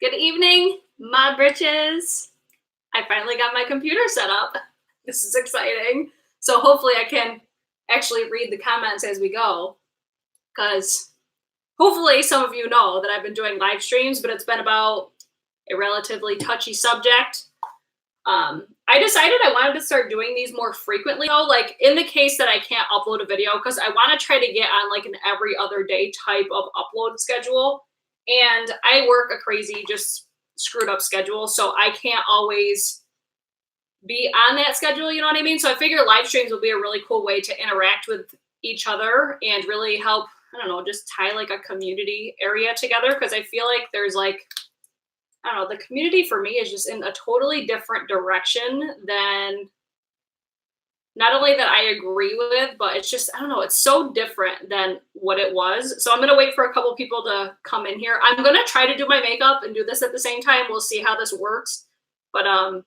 Good evening, mod britches. I finally got my computer set up. This is exciting. So hopefully I can actually read the comments as we go, because hopefully some of you know that I've been doing live streams, but it's been about a relatively touchy subject. I decided I wanted to start doing these more frequently, though, like in the case that I can't upload a video, because I want to try to get on like an every other day type of upload schedule. And I work a crazy, just screwed up schedule, so I can't always be on that schedule, you know what I mean? So I figure live streams will be a really cool way to interact with each other and really help, I don't know, just tie like a community area together, because I feel like there's like, I don't know, the community for me is just in a totally different direction than, not only that I agree with, but it's just, I don't know, it's so different than what it was. So I'm going to wait for a couple people to come in here. I'm going to try to do my makeup and do this at the same time. We'll see how this works. But I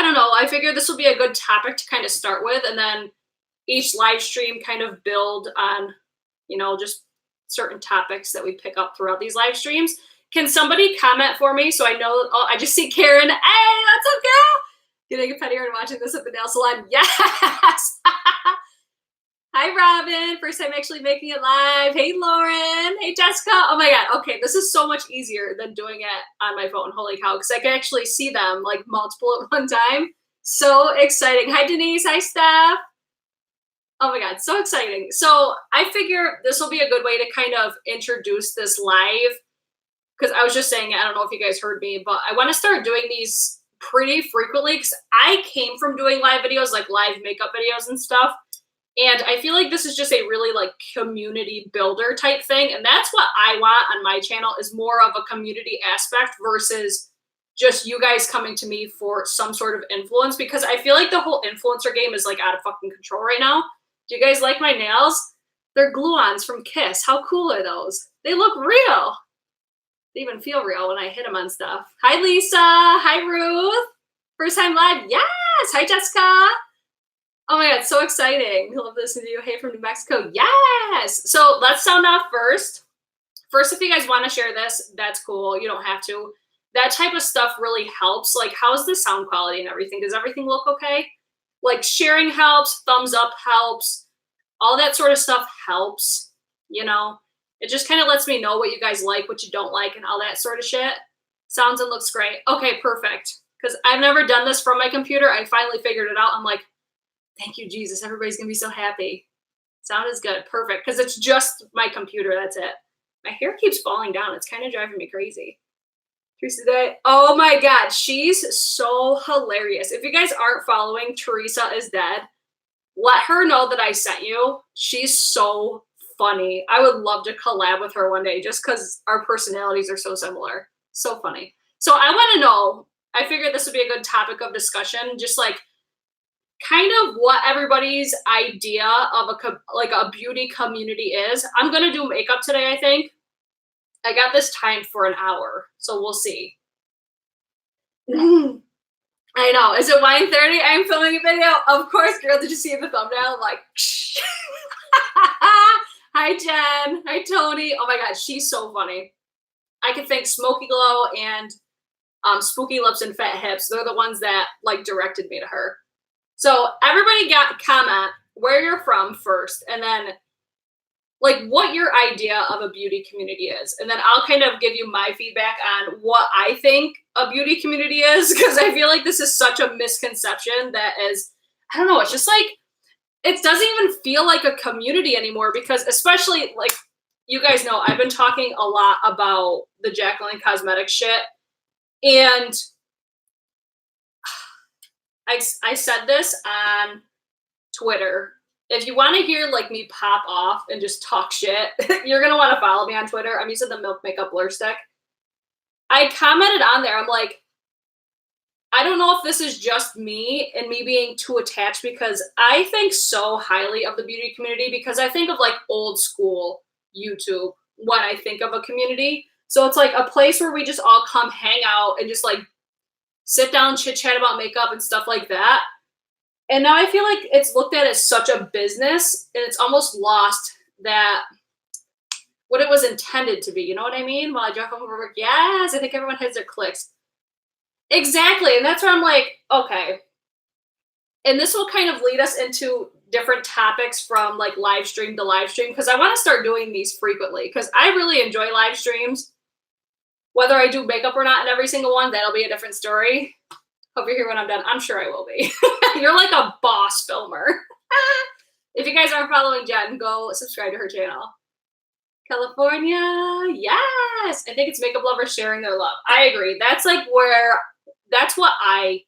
don't know. I figure this will be a good topic to kind of start with, and then each live stream kind of build on, you know, just certain topics that we pick up throughout these live streams. Can somebody comment for me so I know? Oh, I just see Karen. Hey, that's okay. Getting a pedicure and watching this at the nail salon. Yes. Hi, Robin. First time actually making it live. Hey, Lauren. Hey, Jessica. Oh my God. Okay, this is so much easier than doing it on my phone. Holy cow, because I can actually see them like multiple at one time. So exciting. Hi, Denise. Hi, Steph. Oh my God, so exciting. So I figure this will be a good way to kind of introduce this live, because I was just saying, I don't know if you guys heard me, but I want to start doing these pretty frequently, because I came from doing live videos, like live makeup videos and stuff. And I feel like this is just a really like community builder type thing. And that's what I want on my channel, is more of a community aspect versus just you guys coming to me for some sort of influence, because I feel like the whole influencer game is like out of fucking control right now. Do you guys like my nails? They're glue-ons from Kiss. How cool are those? They look real. They even feel real when I hit them on stuff. Hi, Lisa. Hi, Ruth. First time live. Yes. Hi, Jessica. Oh my God, so exciting. I love listening to you. Hey, from New Mexico. Yes. So let's sound off first. First, if you guys want to share this, that's cool. You don't have to. That type of stuff really helps. Like, how's the sound quality and everything? Does everything look okay? Like, sharing helps. Thumbs up helps. All that sort of stuff helps, you know? It just kind of lets me know what you guys like, what you don't like, and all that sort of shit. Sounds and looks great. Okay, perfect. Because I've never done this from my computer. I finally figured it out. I'm like, thank you, Jesus. Everybody's going to be so happy. Sound is good. Perfect. Because it's just my computer. That's it. My hair keeps falling down. It's kind of driving me crazy. Teresa Day. Oh my God. She's so hilarious. If you guys aren't following Teresa is Dead, let her know that I sent you. She's so funny. I would love to collab with her one day, just because our personalities are so similar. So funny. So I want to know, I figured this would be a good topic of discussion, just like kind of what everybody's idea of a beauty community is. I'm going to do makeup today, I think. I got this timed for an hour, so we'll see. I know. Is it 9:30? I'm filming a video. Of course, girl. Did you see the thumbnail? I'm like, hi, Jen. Hi, Tony. Oh my God, she's so funny. I could thank Smoky Glow and Spooky Lips and Fat Hips. They're the ones that like directed me to her. So everybody got comment where you're from first, and then like what your idea of a beauty community is. And then I'll kind of give you my feedback on what I think a beauty community is, because I feel like this is such a misconception that is, I don't know, it's just like, it doesn't even feel like a community anymore, because especially like, you guys know, I've been talking a lot about the Jacqueline Cosmetics shit. And I said this on Twitter. If you want to hear like me pop off and just talk shit, you're going to want to follow me on Twitter. I'm using the Milk Makeup Blur Stick. I commented on there. I'm like, I don't know if this is just me and me being too attached, because I think so highly of the beauty community, because I think of like old school YouTube when I think of a community. So it's like a place where we just all come hang out and just like sit down, chit chat about makeup and stuff like that. And now I feel like it's looked at as such a business, and it's almost lost that, what it was intended to be. You know what I mean? While I drove home from work, yes, I think everyone has their clicks. Exactly. And that's where I'm like, okay. And this will kind of lead us into different topics from like live stream to live stream because I want to start doing these frequently because I really enjoy live streams. Whether I do makeup or not in every single one, that'll be a different story. Hope you're here when I'm done. I'm sure I will be. You're like a boss filmer. If you guys aren't following Jen, go subscribe to her channel. California, yes. I think it's makeup lovers sharing their love. I agree. That's like that's what I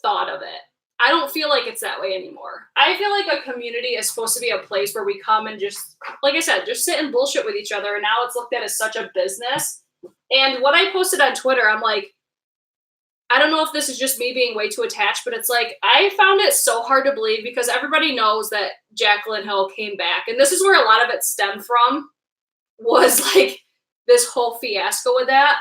thought of it. I don't feel like it's that way anymore. I feel like a community is supposed to be a place where we come and just, like I said, just sit and bullshit with each other. And now it's looked at as such a business. And what I posted on Twitter, I'm like, I don't know if this is just me being way too attached, but it's like, I found it so hard to believe because everybody knows that Jacqueline Hill came back. And this is where a lot of it stemmed from, was like this whole fiasco with that.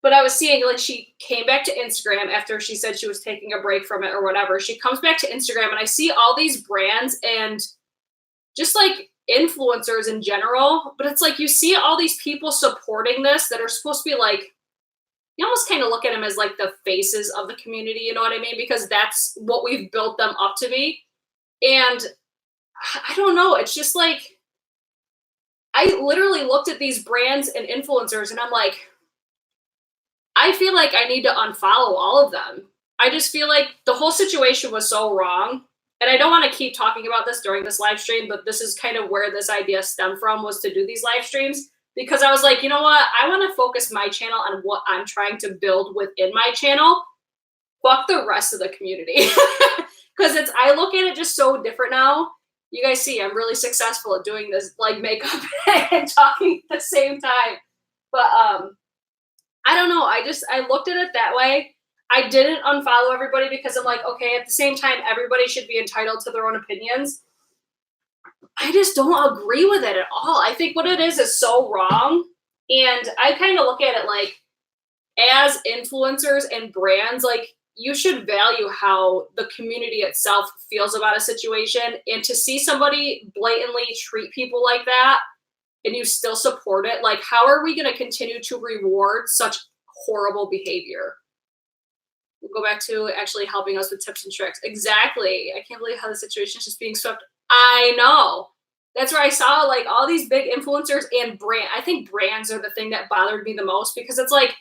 But I was seeing like she came back to Instagram after she said she was taking a break from it or whatever. She comes back to Instagram and I see all these brands and just like influencers in general. But it's like you see all these people supporting this that are supposed to be like, you almost kind of look at them as like the faces of the community, you know what I mean? Because that's what we've built them up to be. And I don't know, it's just like, I literally looked at these brands and influencers and I'm like, I feel like I need to unfollow all of them. I just feel like the whole situation was so wrong. And I don't want to keep talking about this during this live stream, but this is kind of where this idea stemmed from, was to do ththese live streams. Because I was like, you know what? I want to focus my channel on what I'm trying to build within my channel. Fuck the rest of the community. Because I look at it just so different now. You guys see, I'm really successful at doing this, like makeup and talking at the same time. But I don't know. I looked at it that way. I didn't unfollow everybody because I'm like, okay, at the same time, everybody should be entitled to their own opinions. I just don't agree with it at all. I think what it is so wrong. And I kind of look at it like, as influencers and brands, like you should value how the community itself feels about a situation. And to see somebody blatantly treat people like that and you still support it, like how are we going to continue to reward such horrible behavior? We'll go back to actually helping us with tips and tricks. Exactly. I can't believe how the situation is just being swept. I know. That's where I saw like all these big influencers and I think brands are the thing that bothered me the most because it's like,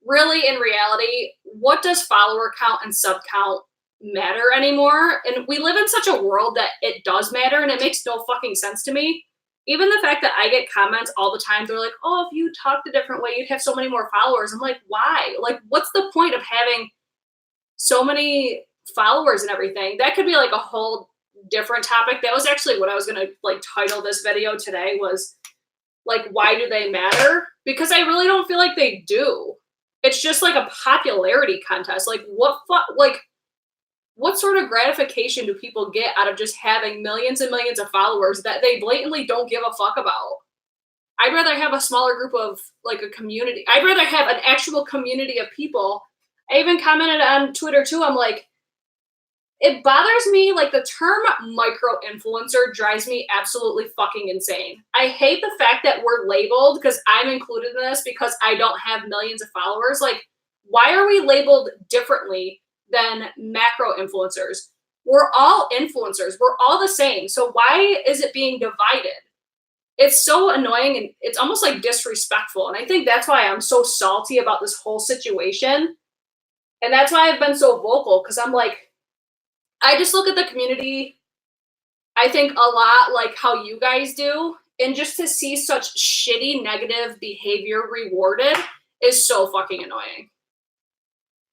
really in reality, what does follower count and sub count matter anymore? And we live in such a world that it does matter and it makes no fucking sense to me. Even the fact that I get comments all the time, they're like, oh, if you talked a different way, you'd have so many more followers. I'm like, why? Like, what's the point of having so many followers and everything? That could be like a whole different topic. That was actually what I was gonna like title this video today, was like, why do they matter? Because I really don't feel like they do. It's just like a popularity contest. Like what sort of gratification do people get out of just having millions and millions of followers that they blatantly don't give a fuck about? I'd rather have a smaller group of like a community. I'd rather have an actual community of people. I even commented on Twitter too. I'm like, it bothers me, like the term micro-influencer drives me absolutely fucking insane. I hate the fact that we're labeled, because I'm included in this because I don't have millions of followers. Like, why are we labeled differently than macro-influencers? We're all influencers. We're all the same. So why is it being divided? It's so annoying and it's almost like disrespectful. And I think that's why I'm so salty about this whole situation. And that's why I've been so vocal, because I'm like, I just look at the community, I think a lot like how you guys do, and just to see such shitty negative behavior rewarded is so fucking annoying.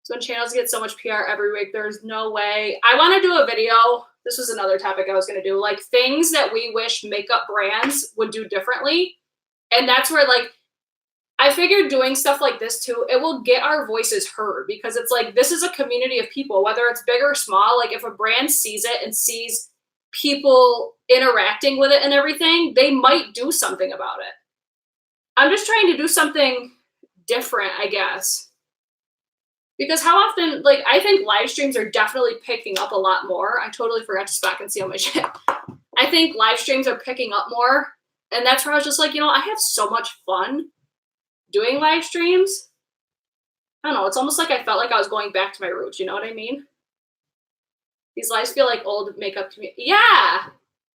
So when channels get so much PR every week, there's no way. I want to do a video. This was another topic I was going to do, like things that we wish makeup brands would do differently. And that's where like, I figured doing stuff like this too, it will get our voices heard, because it's like, this is a community of people, whether it's big or small. Like if a brand sees it and sees people interacting with it and everything, they might do something about it. I'm just trying to do something different, I guess. Because how often, like, I think live streams are definitely picking up a lot more. I totally forgot to spot conceal my shit. I think live streams are picking up more. And that's where I was just like, I have so much fun doing live streams. I don't know. It's almost like I felt like I was going back to my roots. You know what I mean? These lives feel like old makeup community. Yeah.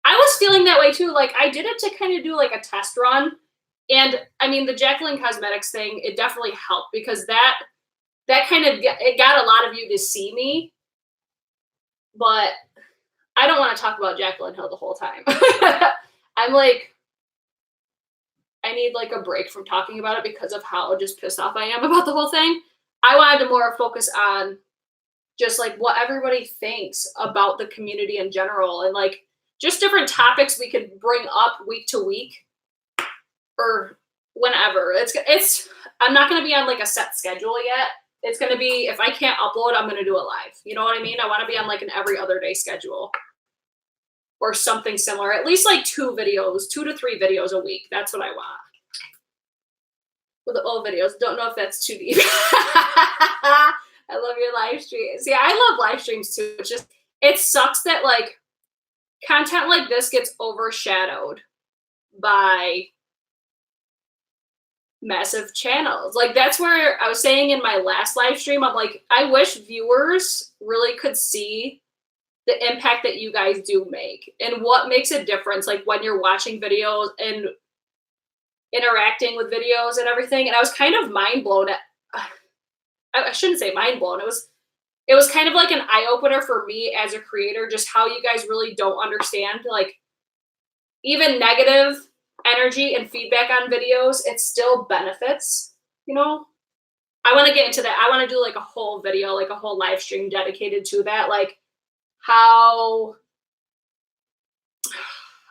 I was feeling that way too. Like I did it to kind of do like a test run. And I mean, the Jacqueline Cosmetics thing, it definitely helped because that kind of, it got a lot of you to see me. But I don't want to talk about Jacqueline Hill the whole time. I'm like, I need like a break from talking about it because of how just pissed off I am about the whole thing. I wanted to more focus on just like what everybody thinks about the community in general and like just different topics we could bring up week to week or whenever. I'm not going to be on like a set schedule yet. It's going to be, if I can't upload, I'm going to do it live. You know what I mean? I want to be on like an every other day schedule or something similar. At least like 2 to 3 videos a week. That's what I want. With the old videos. Don't know if that's too deep. I love your live streams. Yeah, I love live streams too. It's just, it sucks that like content like this gets overshadowed by massive channels. Like that's where I was saying in my last live stream, I'm like, I wish viewers really could see the impact that you guys do make and what makes a difference. Like when you're watching videos and interacting with videos and everything. And I was kind of mind blown at, I shouldn't say mind blown. It was kind of like an eye opener for me as a creator, just how you guys really don't understand, like even negative energy and feedback on videos, it still benefits, I want to get into that. I want to do like a whole video, like a whole live stream dedicated to that. Like how,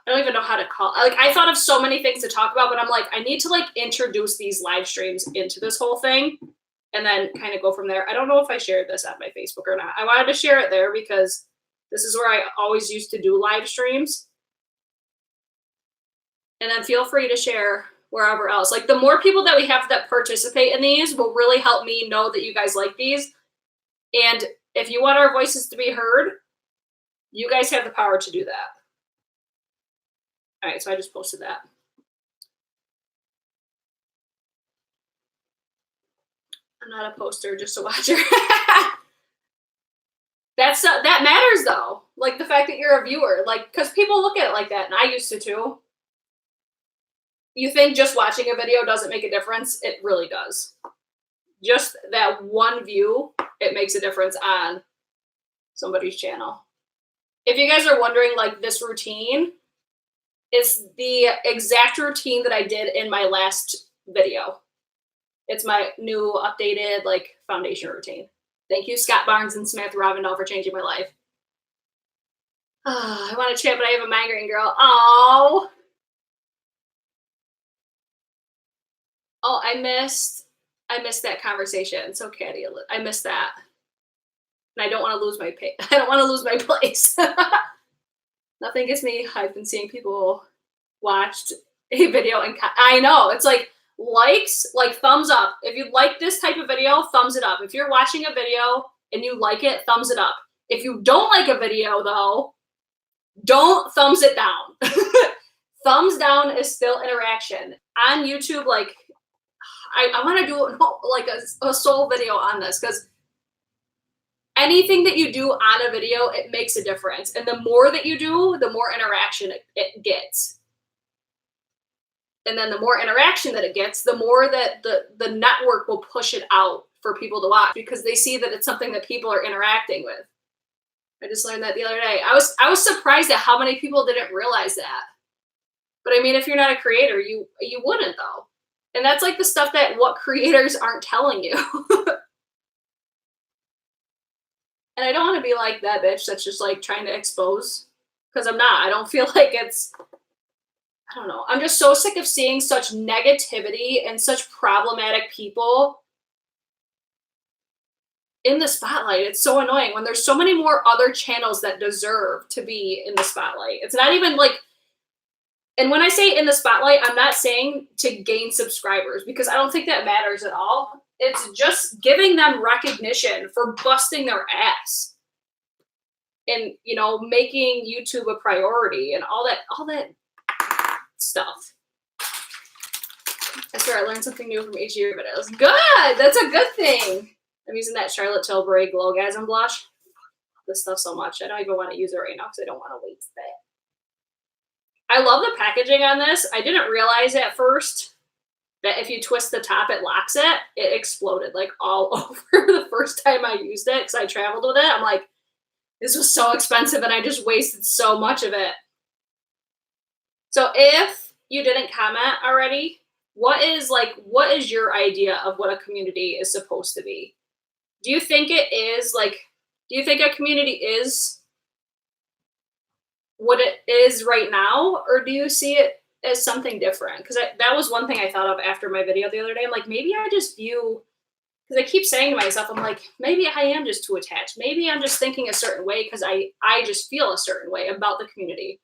I don't even know how to call it. Like I thought of so many things to talk about, but I'm like, I need to like introduce these live streams into this whole thing and then kind of go from there. I don't know if I shared this on my Facebook or not. I wanted to share it there because this is where I always used to do live streams. And then feel free to share wherever else. Like the more people that we have that participate in these will really help me know that you guys like these. And if you want our voices to be heard, you guys have the power to do that. All right, so I just posted that. I'm not a poster, just a watcher. That matters though. Like the fact that you're a viewer, like, because people look at it like that, and I used to too. You think just watching a video doesn't make a difference? It really does. Just that one view, it makes a difference on somebody's channel. If you guys are wondering, like this routine, it's the exact routine that I did in my last video. It's my new updated like foundation routine. Thank you, Scott Barnes and Samantha Ravendall, for changing my life. Oh, I want to chat, but I have a migraine, girl. Oh, I missed that conversation. So Caddy, I missed that. And I don't want to lose my I don't want to lose my place. Nothing gets me hyped than seeing people watched a video and I know it's like likes, like thumbs up. If you like this type of video, thumbs it up. If you're watching a video and you like it, thumbs it up. If you don't like a video though, don't thumbs it down. Thumbs down is still interaction. On YouTube, like I want to do like a sole video on this because anything that you do on a video, it makes a difference. And the more that you do, the more interaction it gets. And then the more interaction that it gets, the more that the network will push it out for people to watch because they see that it's something that people are interacting with. I just learned that the other day. I was surprised at how many people didn't realize that. But I mean, if you're not a creator, you wouldn't though. And that's like the stuff that what creators aren't telling you. And I don't want to be like that bitch that's just like trying to expose because I'm not. I don't feel like it's, I don't know. I'm just so sick of seeing such negativity and such problematic people in the spotlight. It's so annoying when there's so many more other channels that deserve to be in the spotlight. It's not even like, and when I say in the spotlight, I'm not saying to gain subscribers because I don't think that matters at all. It's just giving them recognition for busting their ass and, making YouTube a priority and all that stuff. I swear I learned something new from each of your videos. Good! That's a good thing. I'm using that Charlotte Tilbury Glowgasm blush. This stuff so much. I don't even want to use it right now because I don't want to waste it. I love the packaging on this. I didn't realize at first that if you twist the top, it locks it. It exploded like all over the first time I used it because I traveled with it. I'm like, this was so expensive and I just wasted so much of it. So if you didn't comment already, what is your idea of what a community is supposed to be? Do you think it is do you think a community is what it is right now, or do you see it as something different? Because that was one thing I thought of after my video the other day. I'm like, maybe I just view, because I keep saying to myself, I'm like, maybe I am just too attached. Maybe I'm just thinking a certain way because I just feel a certain way about the community.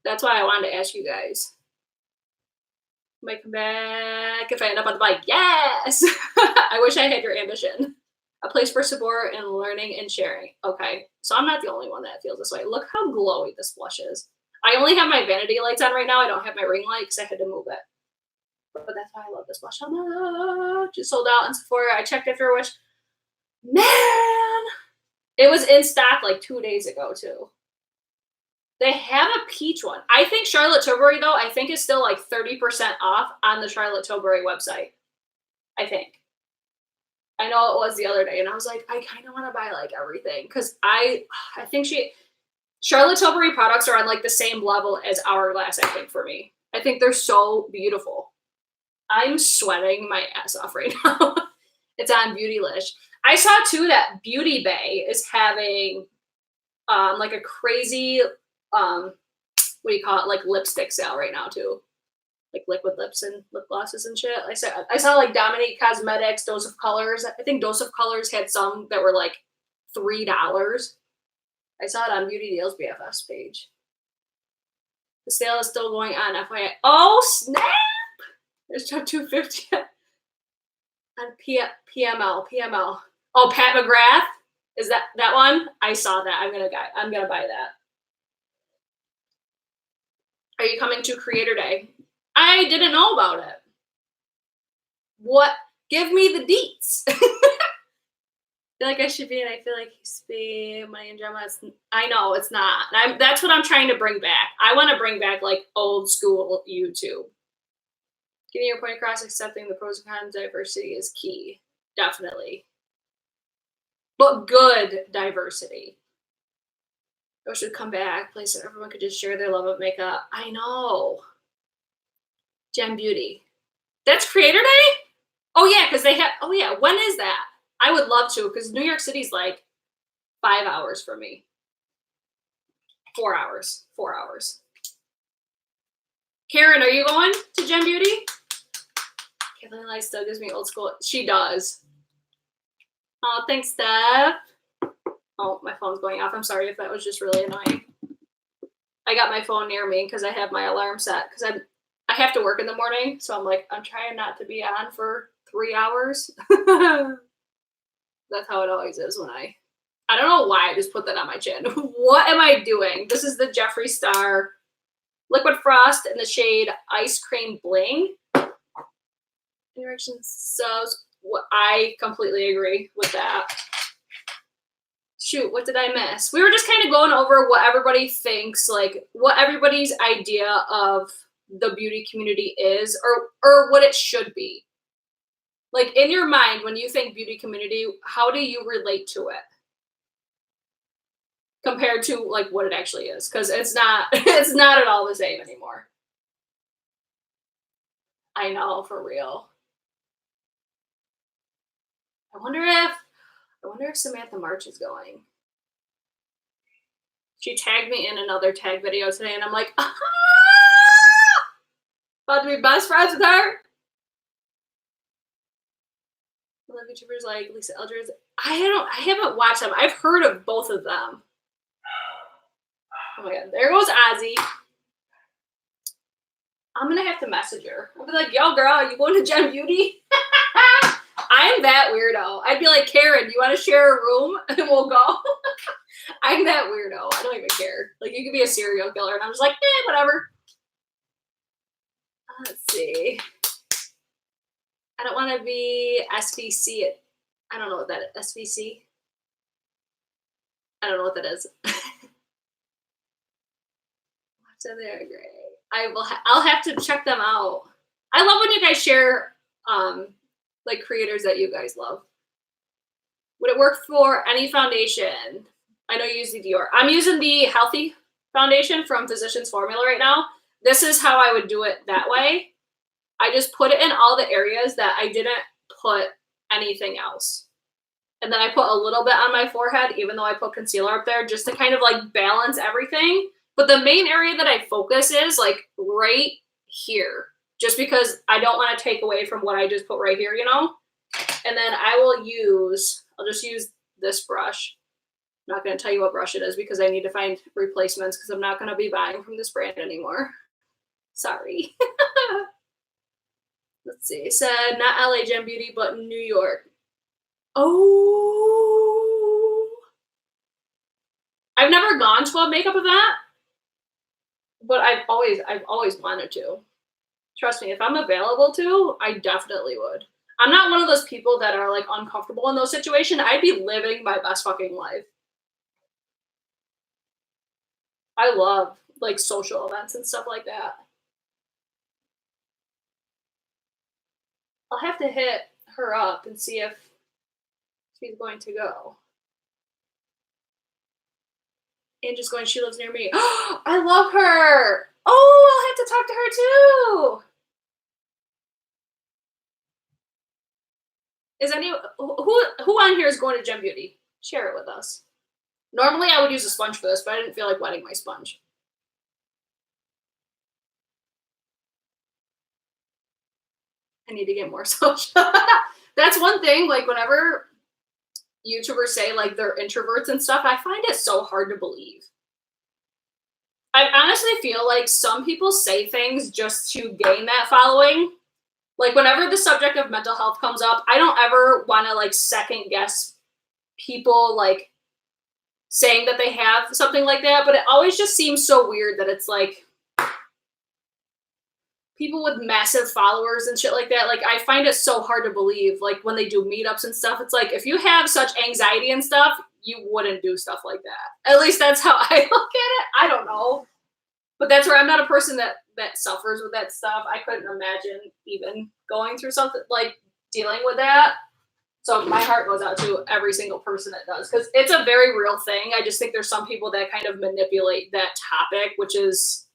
That's why I wanted to ask you guys. Might come back if I end up on the bike. Yes! I wish I had your ambition. A place for support and learning and sharing. Okay, so I'm not the only one that feels this way. Look how glowy this blush is. I only have my vanity lights on right now. I don't have my ring light because I had to move it. But that's why I love this blush so much. It sold out in Sephora. I checked after which, man, it was in stock like 2 days ago too. They have a peach one. I think Charlotte Tilbury though, I think is still like 30% off on the Charlotte Tilbury website. I think. I know it was the other day, and I was like, I kind of want to buy like everything because I think Charlotte Tilbury products are on like the same level as Hourglass. I think for me, I think they're so beautiful. I'm sweating my ass off right now. It's on Beautylish. I saw too that Beauty Bay is having like a crazy what do you call it, like lipstick sale right now too. Like liquid lips and lip glosses and shit. I saw like Jacqueline Cosmetics, Dose of Colors. I think Dose of Colors had some that were like $3. I saw it on Beauty Deals BFS page. The sale is still going on, FYI. Oh snap! There's $250 on PML. Oh, Pat McGrath, is that one? I saw that. I'm gonna buy that. Are you coming to Creator Day? I didn't know about it. What? Give me the deets. I feel like I should be, and I feel like he's be money and drama. I know it's not. That's what I'm trying to bring back. I want to bring back like old school YouTube. Getting your point across, accepting the pros and cons, diversity is key. Definitely. But good diversity. I wish it would come back. Place that everyone could just share their love of makeup. I know. Gem Beauty. That's Creator Day? Oh yeah, because they have, oh yeah, when is that? I would love to, because New York City's like 5 hours from me. 4 hours. 4 hours. Karen, are you going to Gem Beauty? Kathleenlights still gives me old school. She does. Oh, thanks, Steph. Oh, my phone's going off. I'm sorry if that was just really annoying. I got my phone near me because I have my alarm set because I have to work in the morning. So I'm like, I'm trying not to be on for 3 hours. That's how it always is when I don't know why I just put that on my chin. What am I doing? This is the Jeffree Star Liquid Frost in the shade Ice Cream Bling. Directions. So I completely agree with that. Shoot, what did I miss? We were just kind of going over what everybody thinks, like what everybody's idea of the beauty community is, or what it should be. Like in your mind, when you think beauty community, how do you relate to it compared to like what it actually is? Because it's not at all the same anymore. I know, for real. I wonder if Samantha March is going. She tagged me in another tag video today, and I'm like, ah! About to be best friends with her. I love YouTubers like Lisa Eldridge. I haven't watched them. I've heard of both of them. Oh my god, there goes Ozzy. I'm gonna have to message her. I'll be like, yo girl, are you going to Gem Beauty? I'm that weirdo. I'd be like, Karen, you want to share a room and we'll go? I'm that weirdo. I don't even care. Like, you could be a serial killer, and I'm just like, whatever. Let's see. I don't want to be SVC. I don't know what that is. SVC? I don't know what that is. So they're great. I'll have to check them out. I love when you guys share like creators that you guys love. Would it work for any foundation? I know you use the Dior. I'm using the Healthy foundation from Physicians Formula right now. This is how I would do it that way. I just put it in all the areas that I didn't put anything else. And then I put a little bit on my forehead, even though I put concealer up there, just to kind of like balance everything. But the main area that I focus is like right here, just because I don't want to take away from what I just put right here, you know? And then I'll just use this brush. I'm not going to tell you what brush it is because I need to find replacements because I'm not going to be buying from this brand anymore. Sorry. Let's see. It said not LA Gem Beauty, but New York. Oh. I've never gone to a makeup event, but I've always wanted to. Trust me, if I'm available to, I definitely would. I'm not one of those people that are like uncomfortable in those situations. I'd be living my best fucking life. I love like social events and stuff like that. I'll have to hit her up and see if she's going to go. And just going, she lives near me. I love her. Oh, I'll have to talk to her too. Is who on here is going to Gem Beauty? Share it with us. Normally I would use a sponge for this, but I didn't feel like wetting my sponge. I need to get more social. That's one thing, like whenever YouTubers say like they're introverts and stuff, I find it so hard to believe. I honestly feel like some people say things just to gain that following. Like whenever the subject of mental health comes up, I don't ever want to like second guess people like saying that they have something like that, but it always just seems so weird that it's like people with massive followers and shit like that. Like I find it so hard to believe, like when they do meetups and stuff, it's like if you have such anxiety and stuff, you wouldn't do stuff like that. At least that's how I look at it. I don't know. But that's where I'm not a person that suffers with that stuff. I couldn't imagine even going through something like dealing with that. So my heart goes out to every single person that does, because it's a very real thing. I just think there's some people that kind of manipulate that topic, which is,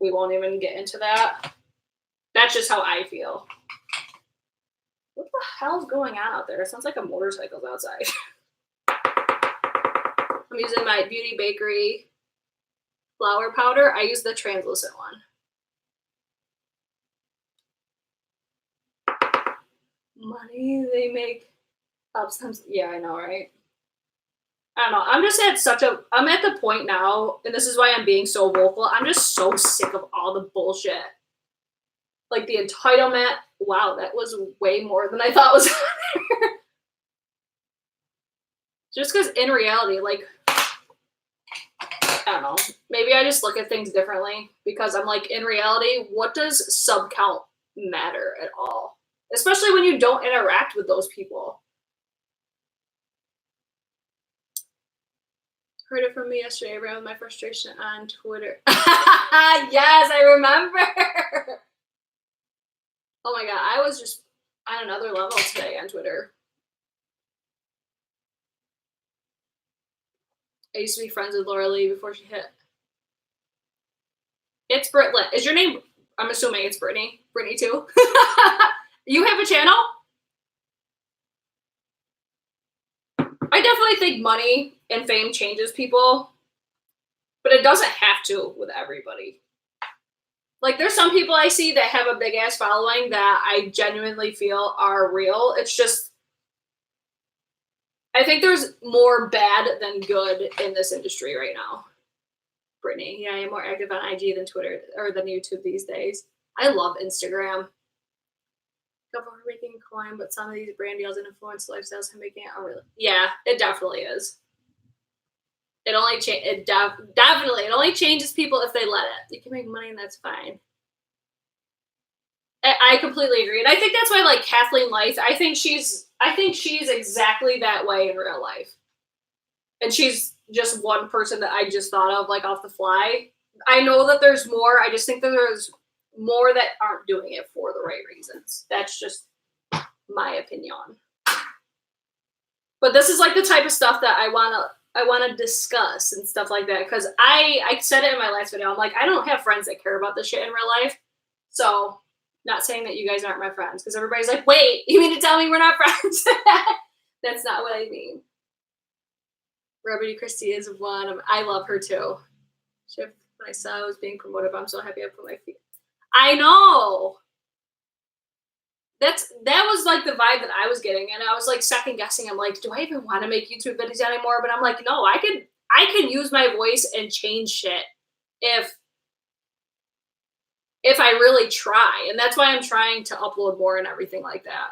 we won't even get into that. That's just how I feel. What the hell's going on out there? It sounds like a motorcycle's outside. I'm using my Beauty Bakery flour powder. I use the translucent one. Money they make helps them. Yeah, I know, right? I don't know. I'm just I'm at the point now, and this is why I'm being so vocal. I'm just so sick of all the bullshit. Like the entitlement. Wow, that was way more than I thought was there. Just because in reality, like, I don't know. Maybe I just look at things differently because I'm like, in reality, what does sub count matter at all? Especially when you don't interact with those people. Heard it from me yesterday. I ran with my frustration on Twitter. Yes, I remember. Oh my God, I was just on another level today on Twitter. I used to be friends with Laura Lee before she hit. It's Britlet. Is your name? I'm assuming it's Brittany. Brittany too. You have a channel? I definitely think money and fame changes people, but it doesn't have to with everybody. Like there's some people I see that have a big ass following that I genuinely feel are real. It's just, I think there's more bad than good in this industry right now. Brittany, yeah, I'm more active on IG than Twitter or than YouTube these days. I love Instagram. Couple are making coin, but some of these brand deals and influence lifestyles are making it unreal. Yeah, it definitely is. It only definitely it only changes people if they let it. You can make money and that's fine. I completely agree. And I think that's why, like, Kathleenlights, I think she's exactly that way in real life. And she's just one person that I just thought of, like, off the fly. I know that there's more. I just think that there's more that aren't doing it for the right reasons. That's just my opinion. But this is like the type of stuff that I wanna discuss and stuff like that, because I said it in my last video. I'm like, I don't have friends that care about this shit in real life. So, not saying that you guys aren't my friends, because everybody's like, wait, you mean to tell me we're not friends? That's not what I mean. Remedy Christie is one. I love her too. Shift when I saw I was being promoted, but I'm so happy I put my feet. I know. That was like the vibe that I was getting, and I was like second guessing. I'm like, do I even want to make YouTube videos anymore? But I'm like, no, I can use my voice and change shit if I really try. And that's why I'm trying to upload more and everything like that.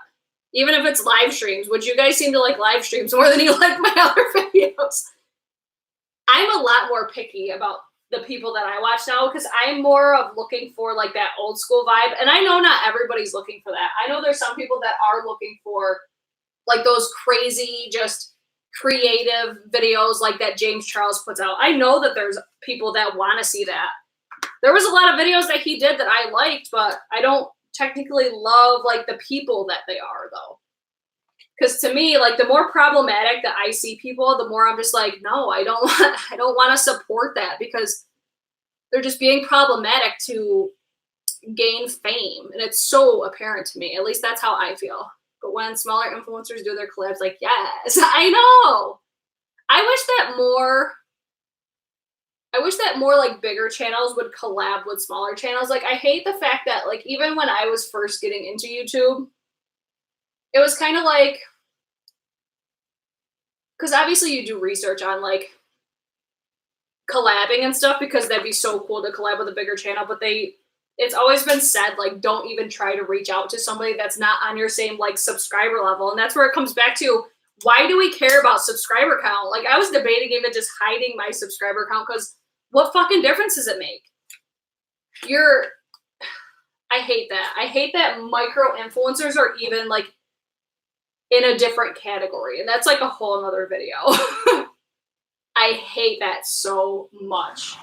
Even if it's live streams, which you guys seem to like live streams more than you like my other videos. I'm a lot more picky about the people that I watch now, because I'm more of looking for like that old school vibe. And I know not everybody's looking for that. I know there's some people that are looking for like those crazy, just creative videos like that James Charles puts out. I know that there's people that want to see that. There was a lot of videos that he did that I liked, but I don't technically love like the people that they are, though. Because to me, like, the more problematic that I see people, the more I'm just like, no, I don't want to support that, because they're just being problematic to gain fame. And it's so apparent to me. At least that's how I feel. But when smaller influencers do their collabs, like, yes, I know. I wish that more like bigger channels would collab with smaller channels. Like, I hate the fact that, like, even when I was first getting into YouTube, it was kind of like, because obviously you do research on like collabing and stuff, because that'd be so cool to collab with a bigger channel, but it's always been said, like, don't even try to reach out to somebody that's not on your same like subscriber level. And that's where it comes back to, why do we care about subscriber count? Like, I was debating even just hiding my subscriber count, because what fucking difference does it make? I hate that. I hate that micro influencers are even like in a different category. And that's like a whole nother video. I hate that so much.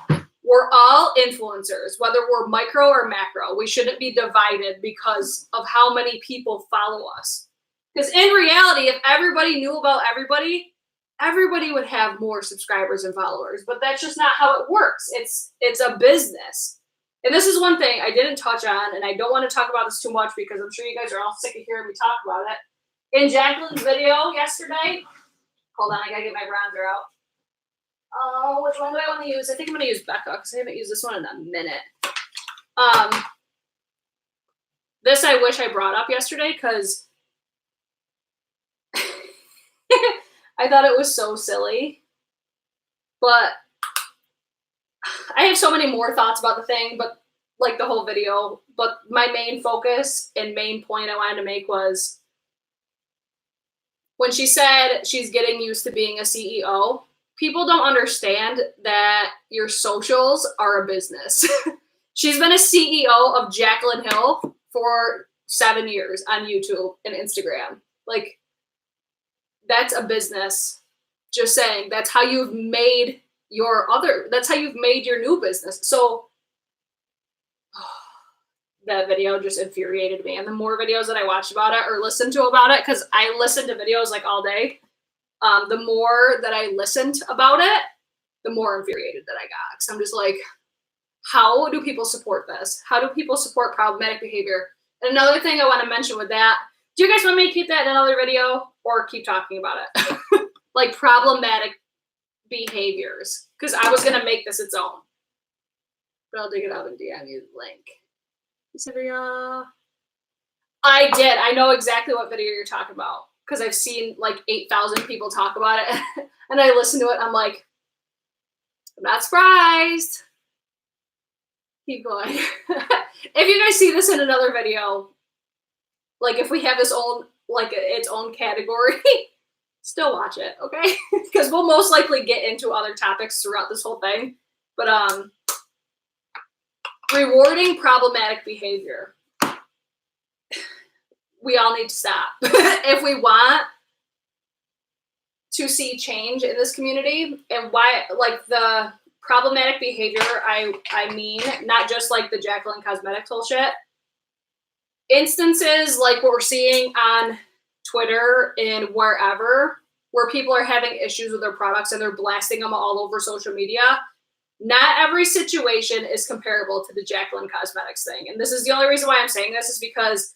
We're all influencers, whether we're micro or macro. We shouldn't be divided because of how many people follow us. Because in reality, if everybody knew about everybody would have more subscribers and followers. But that's just not how it works. It's a business. And this is one thing I didn't touch on, and I don't want to talk about this too much because I'm sure you guys are all sick of hearing me talk about it. In Jacqueline's video yesterday, hold on, I gotta get my bronzer out. Oh, which one do I want to use? I think I'm gonna use Becca, because I haven't used this one in a minute. This I wish I brought up yesterday, because I thought it was so silly. But I have so many more thoughts about the thing, but like the whole video. But my main focus and main point I wanted to make was when she said she's getting used to being a CEO, people don't understand that your socials are a business. She's been a CEO of Jacqueline Hill for 7 years on YouTube and Instagram. Like, that's a business. Just saying, that's how you've made that's how you've made your new business. So that video just infuriated me. And the more videos that I watched about it or listened to about it, because I listened to videos like all day, the more that I listened about it, the more infuriated that I got. Because I'm just like, how do people support this? How do people support problematic behavior? And another thing I want to mention with that, do you guys want me to keep that in another video or keep talking about it? Like problematic behaviors. Because I was going to make this its own. But I'll dig it up and DM you the link. I did. I know exactly what video you're talking about. Because I've seen like 8,000 people talk about it. And I listened to it and I'm like, I'm not surprised. Keep going. If you guys see this in another video, like if we have this own, like its own category, still watch it, okay? Because we'll most likely get into other topics throughout this whole thing. But rewarding problematic behavior. we all need to stop. If we want to see change in this community, and why, like, the problematic behavior, I mean, not just like the Jacqueline Cosmetics bullshit. Instances like what we're seeing on Twitter and wherever, where people are having issues with their products and they're blasting them all over social media. Not every situation is comparable to the Jacqueline Cosmetics thing. And this is the only reason why I'm saying this is because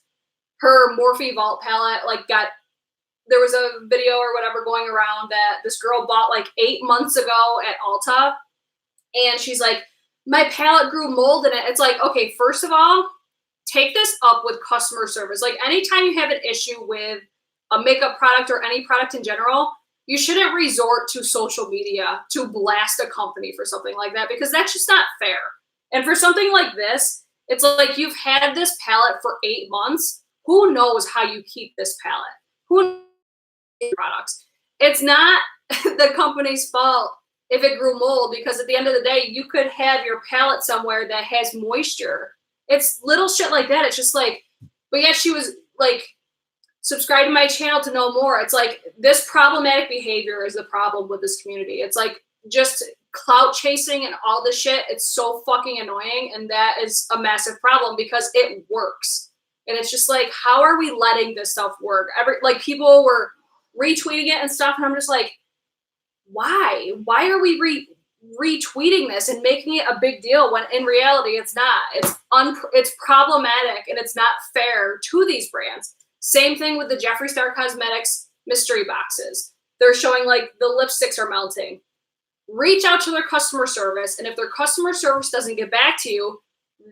her Morphe Vault palette, like, there was a video or whatever going around that this girl bought like 8 months ago at Ulta. And she's like, my palette grew mold in it. It's like, okay, first of all, take this up with customer service. Like, anytime you have an issue with a makeup product or any product in general, you shouldn't resort to social media to blast a company for something like that, because that's just not fair. And for something like this, it's like, you've had this palette for 8 months. Who knows how you keep this palette? Who knows products? It's not the company's fault if it grew mold, because at the end of the day, you could have your palette somewhere that has moisture. It's little shit like that. It's just like, but yet she was like, subscribe to my channel to know more. It's like, this problematic behavior is the problem with this community. It's like just clout chasing and all this shit. It's so fucking annoying. And that is a massive problem because it works. And it's just like, how are we letting this stuff work? Like, people were retweeting it and stuff. And I'm just like, why? Why are we retweeting this and making it a big deal when in reality it's not? It's problematic and it's not fair to these brands. Same thing with the Jeffree Star Cosmetics mystery boxes. They're showing like the lipsticks are melting. Reach out to their customer service, and if their customer service doesn't get back to you,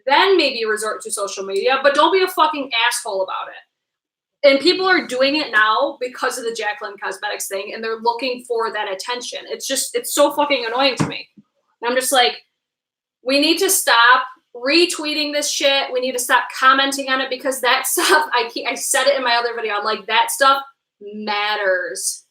then maybe resort to social media, but don't be a fucking asshole about it. And people are doing it now because of the Jacqueline Cosmetics thing, and they're looking for that attention. It's so fucking annoying to me. And I'm just like, we need to stop retweeting this shit. We need to stop commenting on it, because that stuff, I said it in my other video, I'm like, that stuff matters.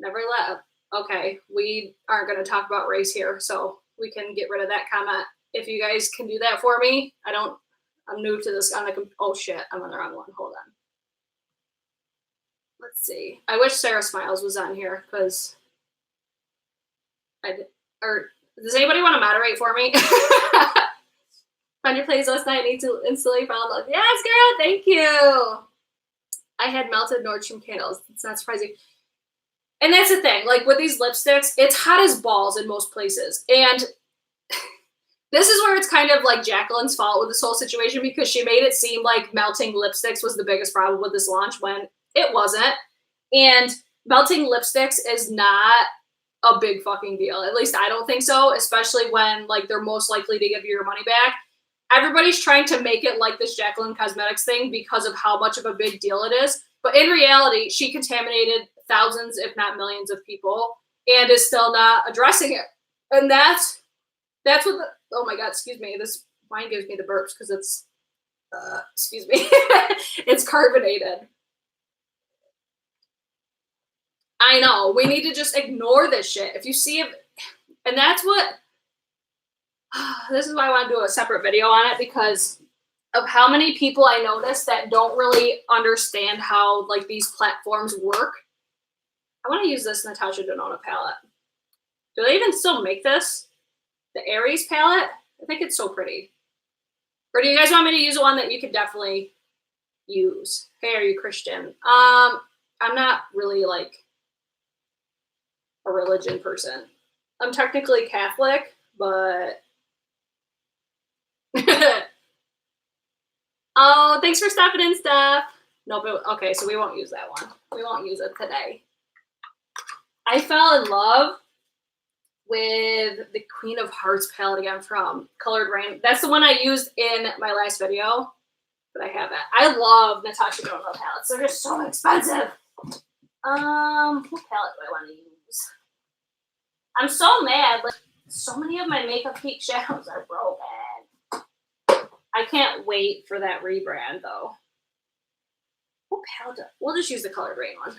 Never let. Okay, we aren't going to talk about race here, so we can get rid of that comment. If you guys can do that for me, I'm new to this. Oh shit, I'm on the wrong one. Hold on. Let's see. I wish Sarah Smiles was on here, because does anybody want to moderate for me? Found your plays last night. Need to instantly fall in love. Yes, girl. Thank you. I had melted Nordstrom candles. It's not surprising. And that's the thing. Like, with these lipsticks, it's hot as balls in most places. And this is where it's kind of like Jacqueline's fault with this whole situation, because she made it seem like melting lipsticks was the biggest problem with this launch when it wasn't. And melting lipsticks is not a big fucking deal. At least I don't think so, especially when like they're most likely to give you your money back. Everybody's trying to make it like this Jacqueline Cosmetics thing because of how much of a big deal it is. But in reality, she contaminated thousands, if not millions of people, and is still not addressing it. And that's what oh my God, excuse me. This wine gives me the burps because it's, excuse me, it's carbonated. I know, we need to just ignore this shit. If you see it, and that's what, this is why I want to do a separate video on it, because of how many people I notice that don't really understand how like these platforms work. I want to use this Natasha Denona palette. Do they even still make this? The Aries palette? I think it's so pretty. Or do you guys want me to use one that you could definitely use? Hey, are you Christian? I'm not really like a religion person. I'm technically Catholic, but oh, thanks for stopping in, Steph. Nope. Okay, so we won't use that one. We won't use it today. I fell in love with the Queen of Hearts palette again from Colored Rain. That's the one I used in my last video, but I have it. I love Natasha Denona palettes. They're just so expensive. What palette do I want to use? I'm so mad. Like, so many of my Makeup Peak shadows are broken. I can't wait for that rebrand though. What palette? We'll just use the Colored Rain one.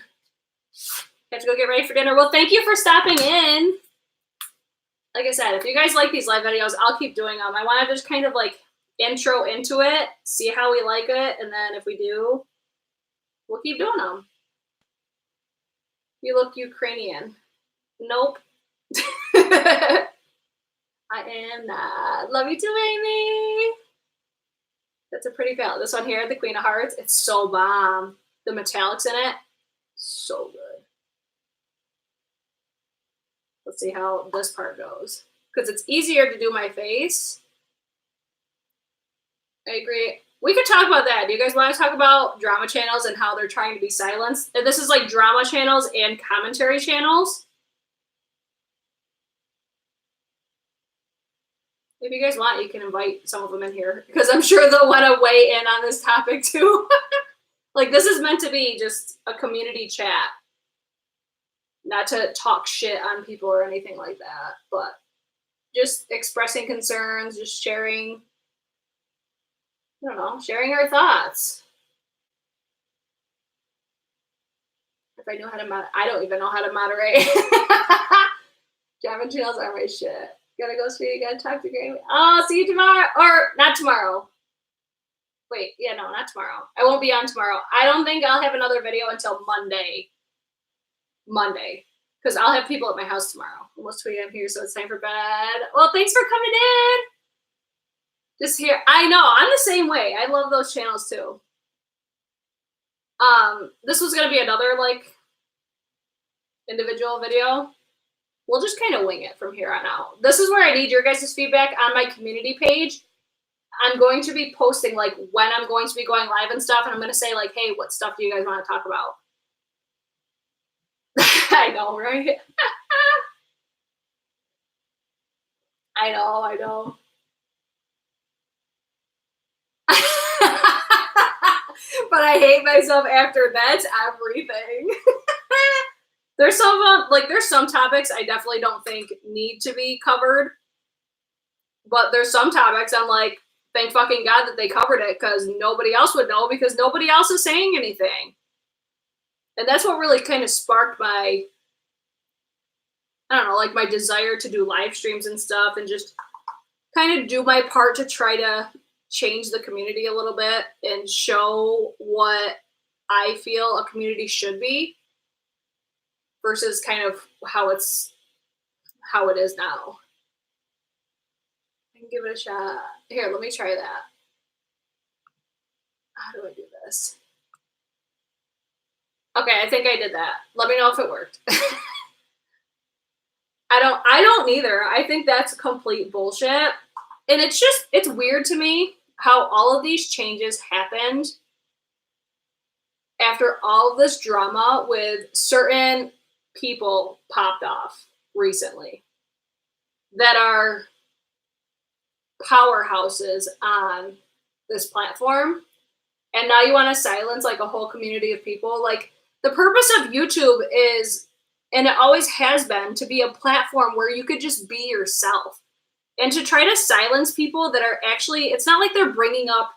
Have to go get ready for dinner. Well, thank you for stopping in. Like I said, if you guys like these live videos, I'll keep doing them. I want to just kind of like intro into it, see how we like it, and then if we do, we'll keep doing them. You look Ukrainian. Nope. I am not. Love you too, Amy. That's a pretty palette. This one here, the Queen of Hearts, it's so bomb. The metallics in it, so good. Let's see how this part goes. Because it's easier to do my face. I agree. We could talk about that. Do you guys want to talk about drama channels and how they're trying to be silenced? And this is like drama channels and commentary channels. If you guys want, you can invite some of them in here. Because I'm sure they'll want to weigh in on this topic too. Like, this is meant to be just a community chat. Not to talk shit on people or anything like that. But just expressing concerns, just sharing, I don't know, sharing our thoughts. If I knew how to I don't even know how to moderate. Drama channels are my shit. Gotta go see you, gotta talk to Grammy. Oh, see you tomorrow. Or not tomorrow. Wait, yeah, no, not tomorrow. I won't be on tomorrow. I don't think I'll have another video until Monday. Because I'll have people at my house tomorrow. Almost 2 a.m. here, so it's time for bed. Well, thanks for coming in. Just here. I know, I'm the same way. I love those channels too. This was gonna be another like individual video. We'll just kind of wing it from here on out. This is where I need your guys' feedback on my community page. I'm going to be posting like when I'm going to be going live and stuff, and I'm going to say like, hey, what stuff do you guys want to talk about? I know, right? I know. But I hate myself after that's everything. There's some topics I definitely don't think need to be covered. But there's some topics I'm like, thank fucking God that they covered it, because nobody else would know, because nobody else is saying anything. And that's what really kind of sparked my, I don't know, like my desire to do live streams and stuff and just kind of do my part to try to change the community a little bit and show what I feel a community should be versus kind of how it is now. I can give it a shot. Here, let me try that. How do I do this? Okay, I think I did that. Let me know if it worked. I don't either. I think that's complete bullshit. And it's weird to me how all of these changes happened after all of this drama with certain people popped off recently that are powerhouses on this platform. And now you want to silence like a whole community of people. Like, the purpose of YouTube is, and it always has been, to be a platform where you could just be yourself. And to try to silence people that are actually, it's not like they're bringing up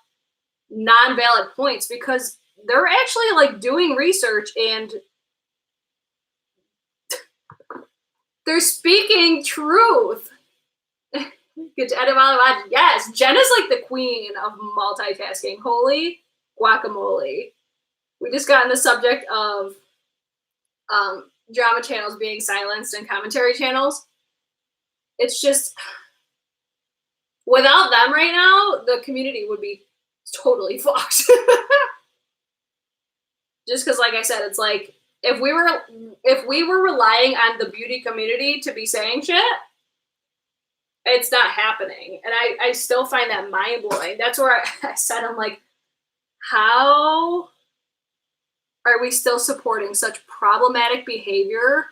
non-valid points, because they're actually like doing research and they're speaking truth. Yes, Jen is like the queen of multitasking. Holy guacamole. We just got in the subject of drama channels being silenced and commentary channels. It's just, without them right now, the community would be totally fucked. Just because, like I said, it's like, if we were relying on the beauty community to be saying shit, it's not happening. And I still find that mind-blowing. That's where I said, I'm like, how are we still supporting such problematic behavior?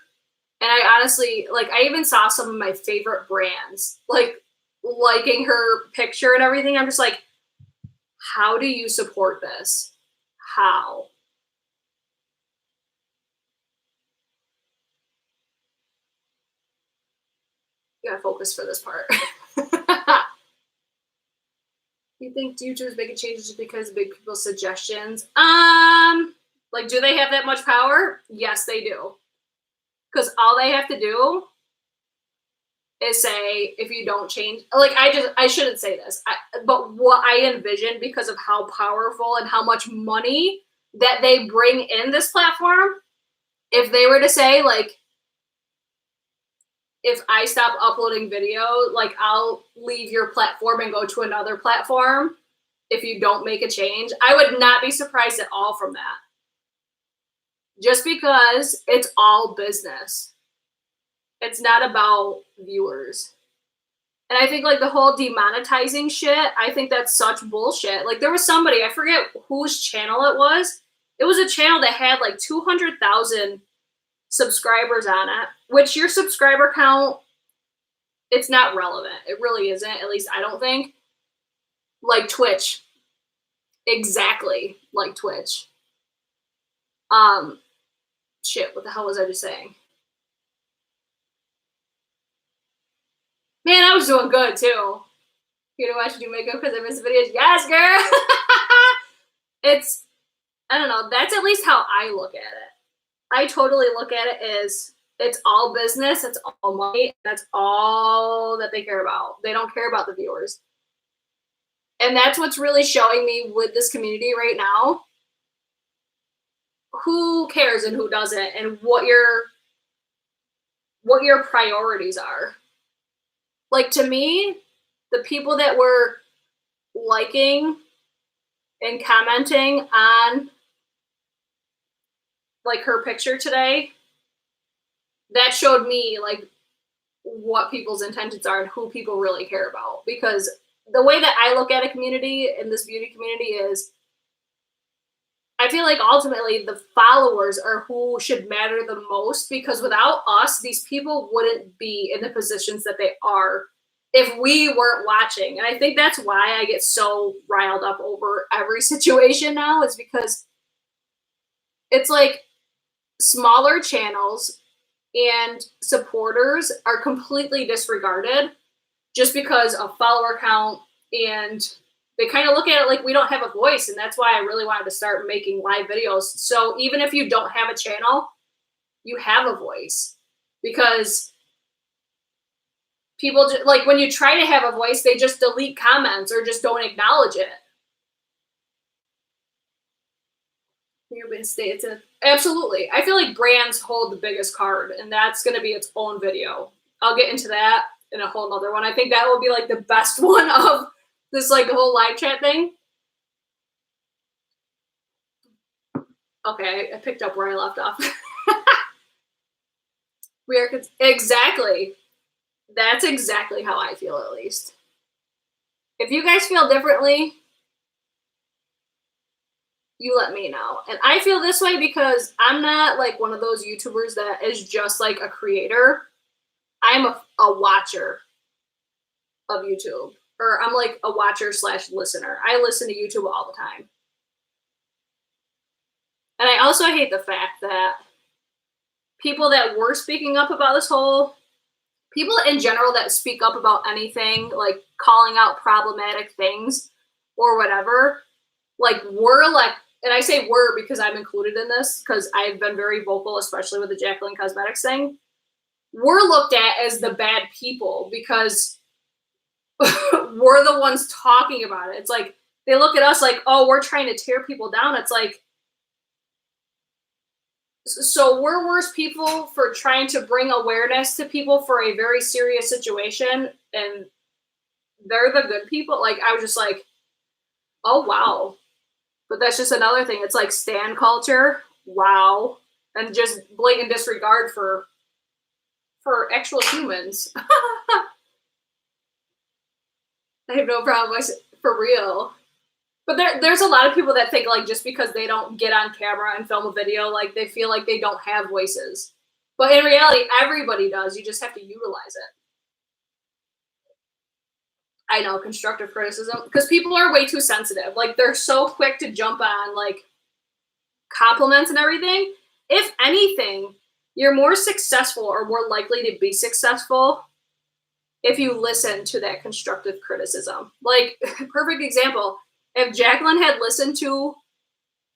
And I honestly, like, I even saw some of my favorite brands, like, liking her picture and everything. I'm just like, how do you support this? How? You gotta focus for this part. You think YouTube is making changes just because of big people's suggestions? Like, do they have that much power? Yes, they do. Because all they have to do is say, if you don't change, like, I shouldn't say this, but what I envision because of how powerful and how much money that they bring in this platform, if they were to say, like, if I stop uploading video, like, I'll leave your platform and go to another platform if you don't make a change, I would not be surprised at all from that. Just because it's all business. It's not about viewers. And I think, like, the whole demonetizing shit, I think that's such bullshit. Like, there was somebody, I forget whose channel it was. It was a channel that had like 200,000 subscribers on it, which your subscriber count, it's not relevant. It really isn't, at least I don't think. Like Twitch. Exactly like Twitch. Shit, what the hell was I just saying? Man, I was doing good too. You know, I should do makeup because I miss videos. Yes, girl. It's, I don't know. That's at least how I look at it. I totally look at it as it's all business. It's all money. That's all that they care about. They don't care about the viewers. And that's what's really showing me with this community right now. Who cares and who doesn't, and what your priorities are. Like, to me, the people that were liking and commenting on, like, her picture today, that showed me, like, what people's intentions are and who people really care about. Because the way that I look at a community, in this beauty community, is I feel like ultimately the followers are who should matter the most, because without us, these people wouldn't be in the positions that they are if we weren't watching. And I think that's why I get so riled up over every situation now, is because it's like smaller channels and supporters are completely disregarded just because of follower count, and they kind of look at it like we don't have a voice. And that's why I really wanted to start making live videos. So even if you don't have a channel, you have a voice, because people just, like, when you try to have a voice, they just delete comments or just don't acknowledge it. Absolutely. I feel like brands hold the biggest card, and that's going to be its own video. I'll get into that in a whole nother one. I think that will be like the best one of this, like, whole live chat thing. Okay, I picked up where I left off. Exactly. That's exactly how I feel, at least. If you guys feel differently, you let me know. And I feel this way because I'm not like one of those YouTubers that is just like a creator. I'm a watcher of YouTube. Or I'm like a watcher / listener. I listen to YouTube all the time. And I also hate the fact that people that were speaking up about this whole, people in general that speak up about anything, like calling out problematic things or whatever, like, we're like, and I say we're because I'm included in this, because I've been very vocal, especially with the Jacqueline Cosmetics thing. We're looked at as the bad people because we're the ones talking about it. It's like, they look at us like, oh, we're trying to tear people down. It's like, so we're worse people for trying to bring awareness to people for a very serious situation, and they're the good people. Like, I was just like, oh, wow. But that's just another thing. It's like stan culture. Wow. And just blatant disregard for actual humans. I have no problem with, for real. But there's a lot of people that think, like, just because they don't get on camera and film a video, like, they feel like they don't have voices. But in reality, everybody does. You just have to utilize it. I know, constructive criticism, because people are way too sensitive. Like, they're so quick to jump on, like, compliments and everything. If anything, you're more successful or more likely to be successful if you listen to that constructive criticism. Like, perfect example. If Jacqueline had listened to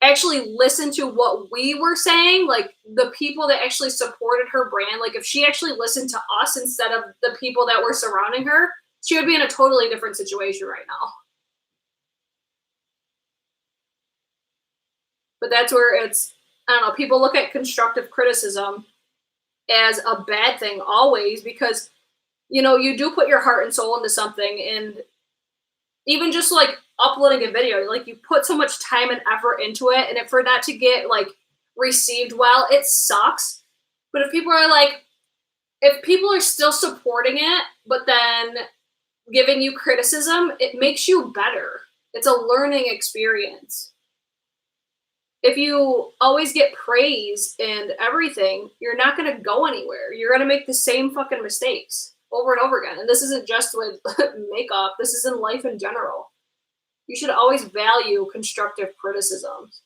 actually listened to what we were saying, like the people that actually supported her brand, like if she actually listened to us instead of the people that were surrounding her, she would be in a totally different situation right now. But that's where it's, I don't know, people look at constructive criticism as a bad thing always because, you know, you do put your heart and soul into something, and even just like uploading a video, like you put so much time and effort into it, and if for that to get like received well, it sucks. But if people are like, if people are still supporting it, but then giving you criticism, it makes you better. It's a learning experience. If you always get praise and everything, you're not going to go anywhere. You're going to make the same fucking mistakes over and over again. And this isn't just with makeup, this is in life in general. You should always value constructive criticisms.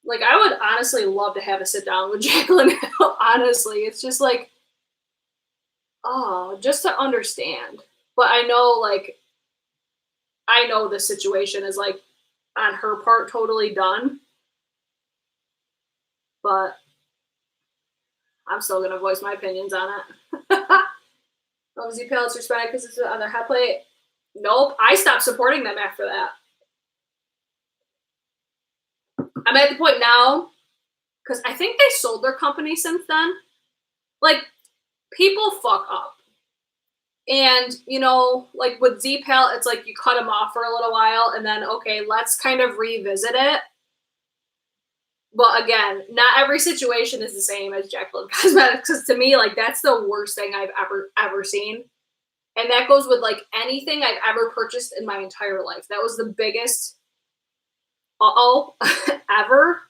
Like, I would honestly love to have a sit down with Jacqueline. Honestly, it's just like, oh, just to understand. But I know, like, I know the situation is like on her part totally done. But I'm still gonna voice my opinions on it. Z palettes are spent because it's on their head plate. Nope, I stopped supporting them after that. I'm at the point now, because I think they sold their company since then. Like, people fuck up. And, you know, like with Z palette, it's like you cut them off for a little while and then, okay, let's kind of revisit it. But again, not every situation is the same as Jacqueline Cosmetics. Because to me, like, that's the worst thing I've ever seen. And that goes with like anything I've ever purchased in my entire life. That was the biggest ever.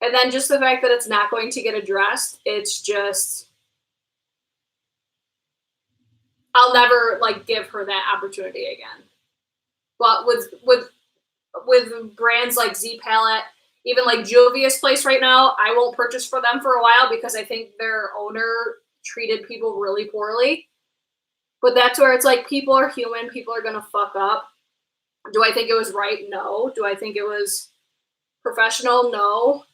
And then just the fact that it's not going to get addressed, it's just, I'll never like give her that opportunity again. But with brands like Z Palette, even like Juvia's Place right now, I won't purchase for them for a while because I think their owner treated people really poorly. But that's where it's like, people are human. People are going to fuck up. Do I think it was right? No. Do I think it was professional? No.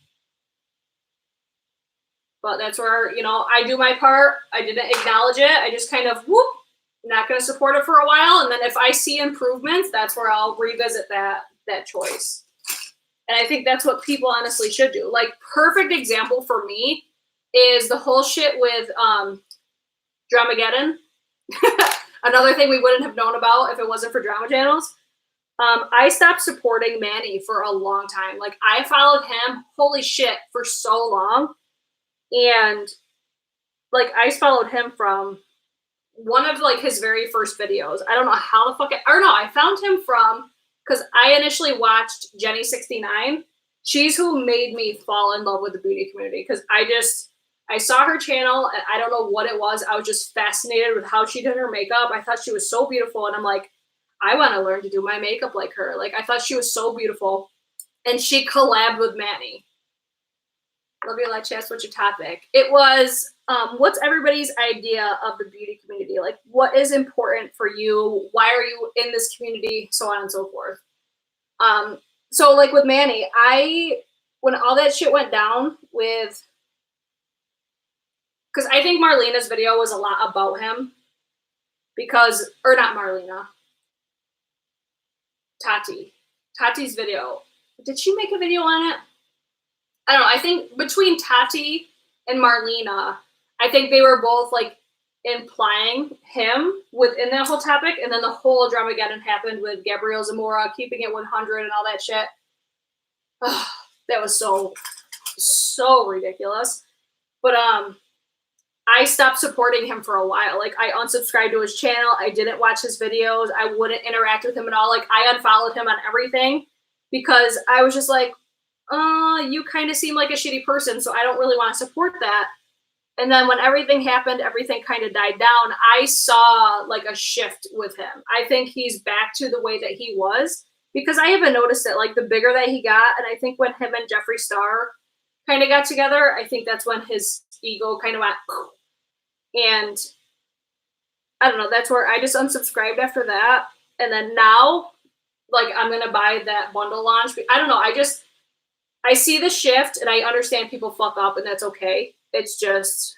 But that's where, you know, I do my part. I didn't acknowledge it. I just kind of, whoop, not going to support it for a while. And then if I see improvements, that's where I'll revisit that choice. And I think that's what people honestly should do. Like, perfect example for me is the whole shit with Dramageddon. Another thing we wouldn't have known about if it wasn't for drama channels. I stopped supporting Manny for a long time. Like, I followed him, holy shit, for so long. And like, I followed him from one of like his very first videos. I don't know how the fuck I found him from, because I initially watched Jennie 69. She's who made me fall in love with the beauty community, because I saw her channel and I don't know what it was. I was just fascinated with how she did her makeup. I thought she was so beautiful. And I'm like, I want to learn to do my makeup like her. Like, I thought she was so beautiful. And she collabed with Manny. Love you, like, Chess. What's your topic? It was, what's everybody's idea of the beauty community? Like, what is important for you? Why are you in this community? So on and so forth. So like with Manny, when all that shit went down with, because I think Marlena's video was a lot about him, because, or not Marlena, Tati's video. Did she make a video on it? I don't know. I think between Tati and Marlena, I think they were both like implying him within that whole topic. And then the whole Dramageddon happened with Gabriel Zamora keeping it 100 and all that shit. That was so ridiculous. But I stopped supporting him for a while. Like, I unsubscribed to his channel. I didn't watch his videos. I wouldn't interact with him at all. Like, I unfollowed him on everything because I was just like, you kind of seem like a shitty person, so I don't really want to support that. And then when everything happened, everything kind of died down. I saw like a shift with him. I think he's back to the way that he was, because I haven't noticed it. Like, the bigger that he got, and I think when him and Jeffree Star kind of got together, I think that's when his ego kind of went, and I don't know, that's where I just unsubscribed after that. And then now, like, I'm going to buy that bundle launch. I don't know. I see the shift and I understand people fuck up and that's okay. It's just,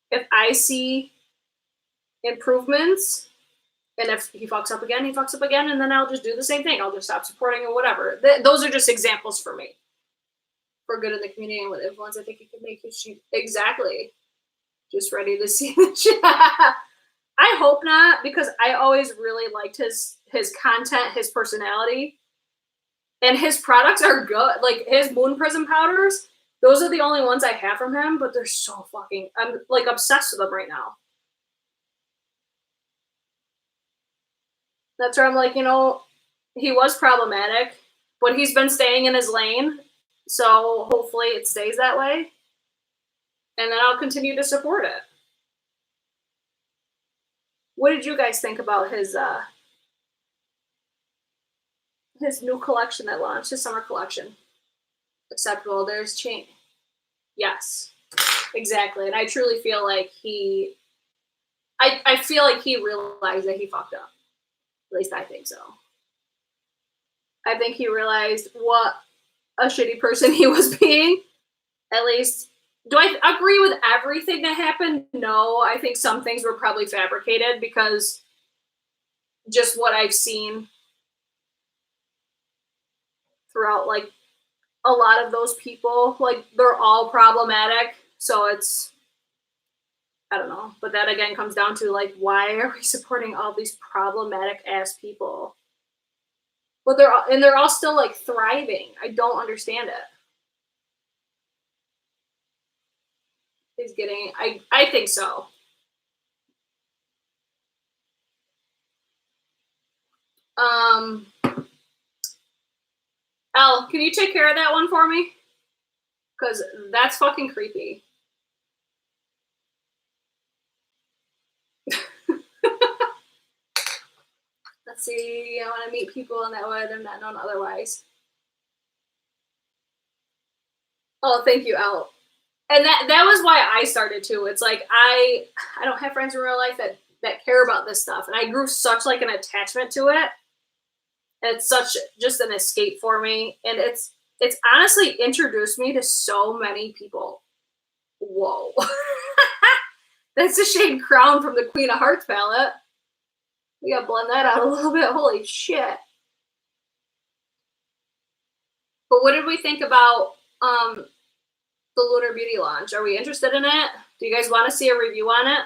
if I see improvements and if he fucks up again, he fucks up again, and then I'll just do the same thing. I'll just stop supporting or whatever. Those are just examples for me. For good in the community and with influence, I think it could make you exactly. Just ready to see the shit. I hope not, because I always really liked his content, his personality, and his products are good. Like his Moon Prism powders, those are the only ones I have from him, but they're so fucking, I'm like obsessed with them right now. That's where I'm like, you know, he was problematic, but he's been staying in his lane. So hopefully it stays that way. And then I'll continue to support it. What did you guys think about his new collection that launched, his summer collection? Acceptable. There's change. Yes, exactly. And I truly feel like I feel like he realized that he fucked up. At least I think so. I think he realized what a shitty person he was being. At least, do I agree with everything that happened? No, I think some things were probably fabricated because just what I've seen throughout, like, a lot of those people, like, they're all problematic. So it's, I don't know. But that again comes down to, like, why are we supporting all these problematic ass people? But they're all still, like, thriving. I don't understand it. He's getting, I think so. Elle, can you take care of that one for me? Because that's fucking creepy. Let's see, I want to meet people in that way they're not known otherwise. Oh, thank you, Elle. And that was why I started too. It's like I don't have friends in real life that care about this stuff. And I grew such like an attachment to it. And it's such just an escape for me. And it's honestly introduced me to so many people. Whoa. That's the shade Crown from the Queen of Hearts palette. We gotta blend that out a little bit. Holy shit. But what did we think about the Lunar Beauty launch? Are we interested in it? Do you guys want to see a review on it?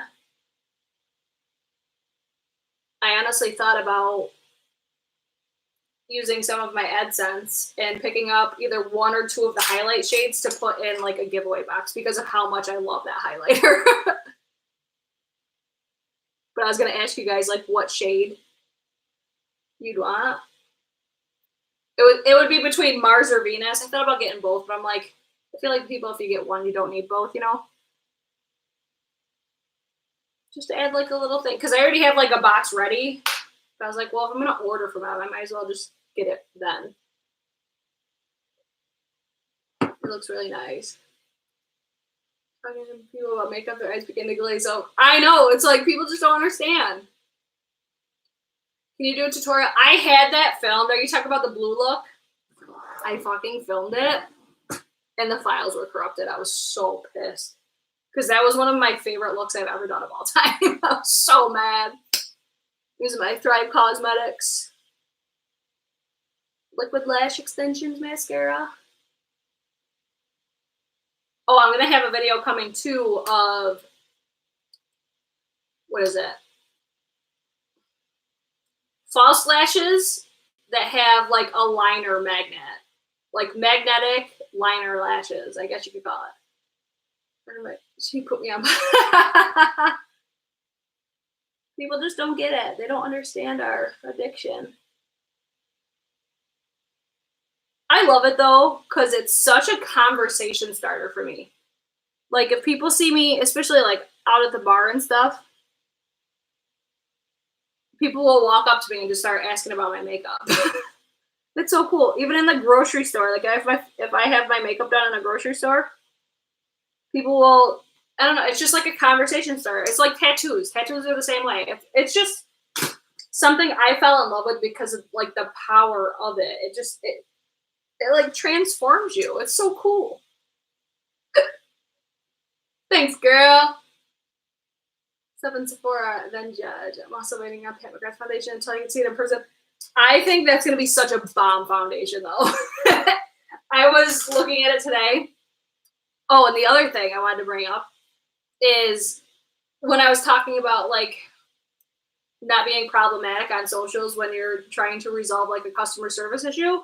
I honestly thought about using some of my AdSense and picking up either one or two of the highlight shades to put in like a giveaway box because of how much I love that highlighter. But I was going to ask you guys like what shade you'd want. It would be between Mars or Venus. I thought about getting both, but I'm like, I feel like people, if you get one, you don't need both, you know? Just to add like a little thing. Because I already have like a box ready. But I was like, well, if I'm going to order from them, I might as well just get it then. It looks really nice. Talking to people about makeup, their eyes begin to glaze over. I know. It's like people just don't understand. Can you do a tutorial? I had that filmed. Are you talking about the blue look? I fucking filmed it. And the files were corrupted. I was so pissed. Because that was one of my favorite looks I've ever done of all time. I was so mad. Using my Thrive Cosmetics Liquid Lash Extensions Mascara. Oh, I'm going to have a video coming too of, what is it? False lashes that have like a liner magnet. Like magnetic liner lashes, I guess you could call it. She put me on. People just don't get it. They don't understand our addiction. I love it though, because it's such a conversation starter for me. Like if people see me, especially like out at the bar and stuff, people will walk up to me and just start asking about my makeup. It's so cool. Even in the grocery store, like if I have my makeup done in a grocery store, people will, I don't know, it's just like a conversation starter. It's like tattoos. Tattoos are the same way. It's just something I fell in love with because of like the power of it. It like transforms you. It's so cool. Thanks, girl. Step in Sephora, then judge. I'm also waiting on Pat McGrath's foundation until I can see it in person. I think that's going to be such a bomb foundation, though. I was looking at it today. Oh, and the other thing I wanted to bring up is when I was talking about like not being problematic on socials when you're trying to resolve like a customer service issue.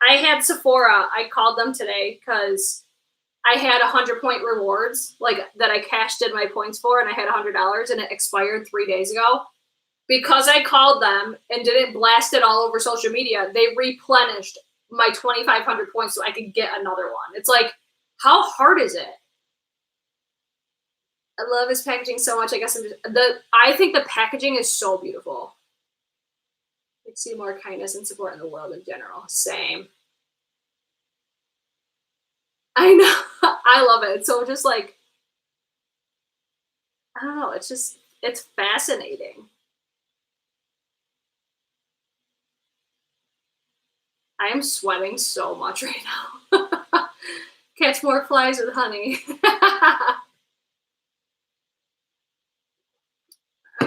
I had Sephora. I called them today because I had 100-point rewards like that I cashed in my points for, and I had $100 and it expired 3 days ago. Because I called them and didn't blast it all over social media, they replenished my 2,500 points so I could get another one. It's like, how hard is it? I love his packaging so much. I guess I think the packaging is so beautiful. I see more kindness and support in the world in general. Same. I know. I love it. So just like, I don't know. It's fascinating. I am sweating so much right now. Catch more flies with honey. I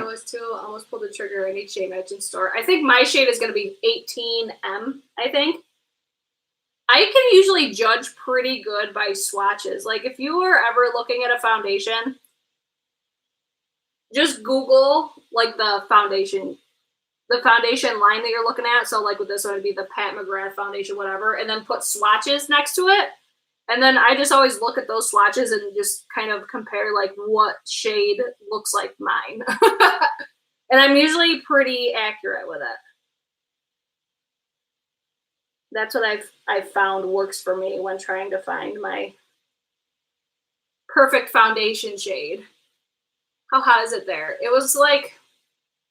was too. Almost pulled the trigger. I need shade match in store. I think my shade is going to be 18M, I think. I can usually judge pretty good by swatches. Like if you were ever looking at a foundation, just Google like the foundation line that you're looking at. So like with this one, it'd be the Pat McGrath foundation, whatever, and then put swatches next to it. And then I just always look at those swatches and just kind of compare like what shade looks like mine. And I'm usually pretty accurate with it. That's what I've found works for me when trying to find my perfect foundation shade. How hot is it there? It was like,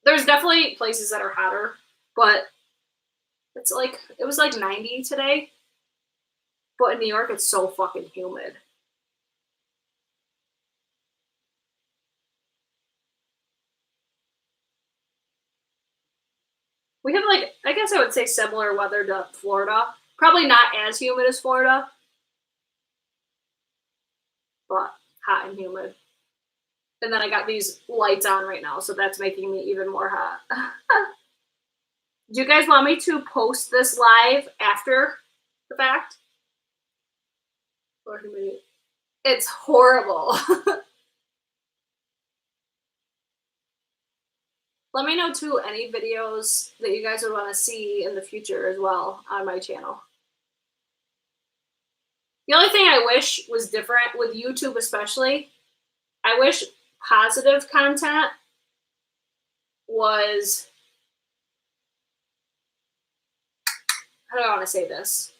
there's definitely places that are hotter, but it's like, it was like 90 today. But in New York, it's so fucking humid. We have like, I guess I would say similar weather to Florida. Probably not as humid as Florida, but hot and humid. And then I got these lights on right now, so that's making me even more hot. Do you guys want me to post this live after the fact? It's horrible. Let me know too any videos that you guys would want to see in the future as well on my channel. The only thing I wish was different with YouTube especially, I wish positive content was, how do I want to say this?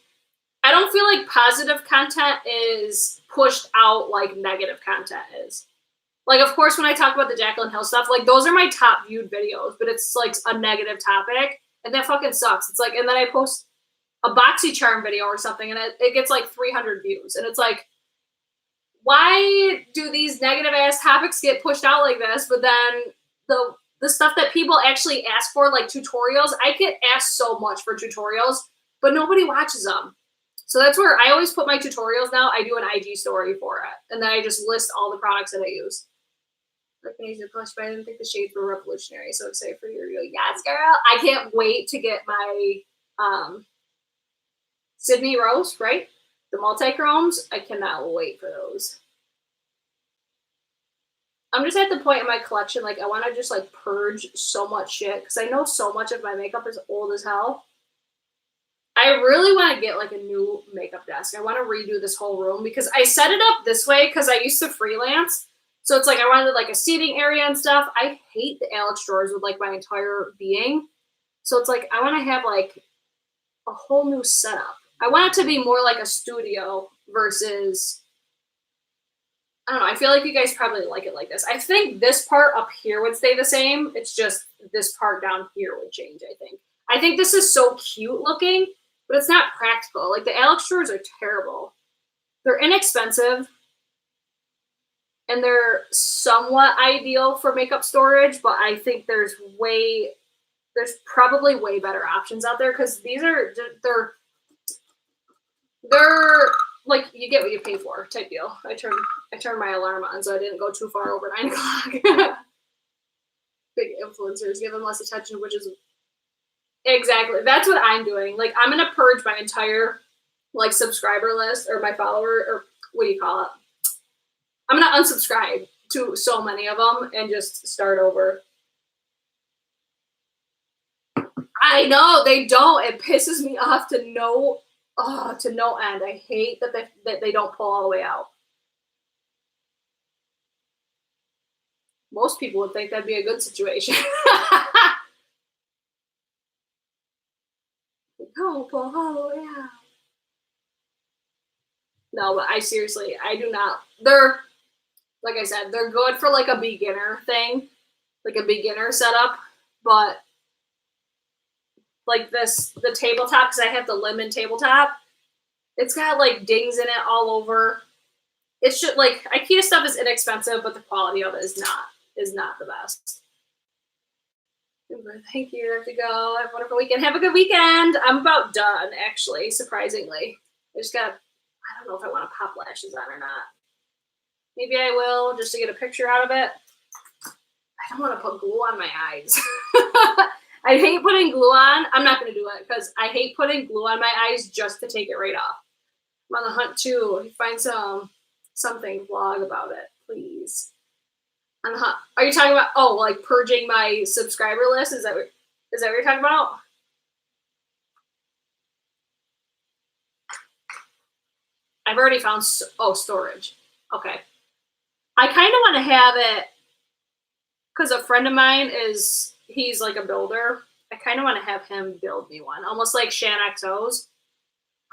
I don't feel like positive content is pushed out like negative content is. Like, of course, when I talk about the Jacqueline Hill stuff, like, those are my top viewed videos, but it's, like, a negative topic, and that fucking sucks. It's like, and then I post a BoxyCharm video or something, and it gets, like, 300 views, and it's like, why do these negative-ass topics get pushed out like this, but then the stuff that people actually ask for, like tutorials, I get asked so much for tutorials, but nobody watches them. So that's where I always put my tutorials now. I do an IG story for it, and then I just list all the products that I use. Like an Asian blush, but I didn't think the shades were revolutionary. So excited for your review. Yes, girl. I can't wait to get my Sydney Rose, right? The multi-chromes. I cannot wait for those. I'm just at the point in my collection, like, I want to just, like, purge so much shit. Because I know so much of my makeup is old as hell. I really want to get, like, a new makeup desk. I want to redo this whole room. Because I set it up this way because I used to freelance. So it's like I wanted like a seating area and stuff. I hate the Alex drawers with like my entire being. So it's like I want to have like a whole new setup. I want it to be more like a studio versus, I don't know. I feel like you guys probably like it like this. I think this part up here would stay the same. It's just this part down here would change, I think. I think this is so cute looking, but it's not practical. Like the Alex drawers are terrible. They're inexpensive. And they're somewhat ideal for makeup storage, but I think there's way there's probably way better options out there because these are, they're like, you get what you pay for type deal. I turned my alarm on so I didn't go too far over 9 o'clock. Big influencers give them less attention, which is exactly, that's what I'm doing. Like, I'm gonna purge my entire like subscriber list or my follower, or what do you call it? I'm gonna unsubscribe to so many of them and just start over. I know they don't. It pisses me off to no end. I hate that they don't pull all the way out. Most people would think that'd be a good situation. Don't pull all the way out. No, but I do not. They're, like I said, they're good for like a beginner thing, like a beginner setup, but like the tabletop, because I have the lemon tabletop, it's got like dings in it all over. It should, like, IKEA stuff is inexpensive, but the quality of it is not the best. Thank you. I have to go. Have a wonderful weekend. Have a good weekend. I'm about done, actually, surprisingly. I don't know if I want to pop lashes on or not. Maybe I will, just to get a picture out of it. I don't want to put glue on my eyes. I hate putting glue on. I'm not going to do it because I hate putting glue on my eyes just to take it right off. I'm on the hunt too. Find something vlog about it, please. On the hunt. Are you talking about, like purging my subscriber list? Is that what you're talking about? I've already found, storage. Okay. I kind of want to have it because a friend of mine he's like a builder. I kind of want to have him build me one, almost like Shan XO's.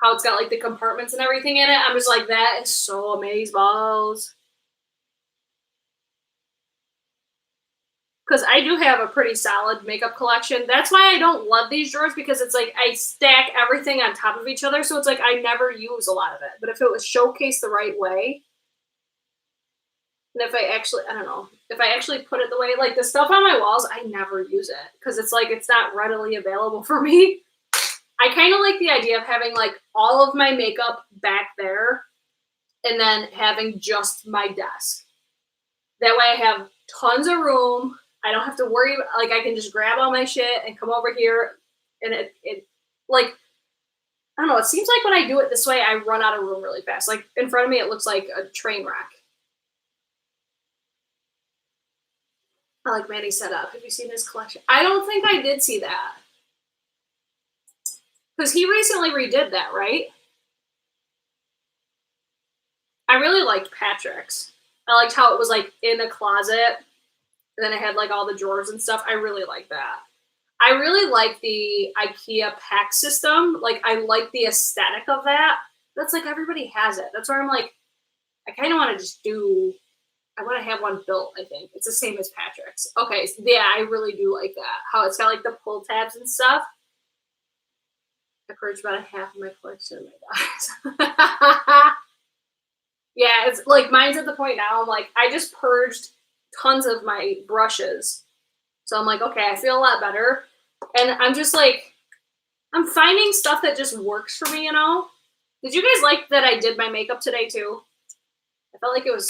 How it's got like the compartments and everything in it. I'm just like, that is so amazing balls. Because I do have a pretty solid makeup collection. That's why I don't love these drawers, because it's like I stack everything on top of each other. So it's like I never use a lot of it. But if it was showcased the right way, and if I actually put it the way, like the stuff on my walls, I never use it because it's like it's not readily available for me. I kind of like the idea of having like all of my makeup back there and then having just my desk. That way I have tons of room. I don't have to worry about, like, I can just grab all my shit and come over here, and it like, I don't know, it seems like when I do it this way, I run out of room really fast. Like in front of me, it looks like a train wreck. I like Manny's setup. Have you seen his collection? I don't think I did see that. Because he recently redid that, right? I really liked Patrick's. I liked how it was like in a closet, and then it had like all the drawers and stuff. I really like that. I really like the IKEA pack system. Like, I like the aesthetic of that. That's like, everybody has it. That's where I'm like, I kind of want to just I want to have one built, I think. It's the same as Patrick's. Okay, so yeah, I really do like that. How it's got like the pull tabs and stuff. I purged about half of my collection. Oh my God. Yeah, it's like, mine's at the point now, I'm like, I just purged tons of my brushes. So I'm like, okay, I feel a lot better. And I'm just like, I'm finding stuff that just works for me, you know? Did you guys like that I did my makeup today too? I felt like it was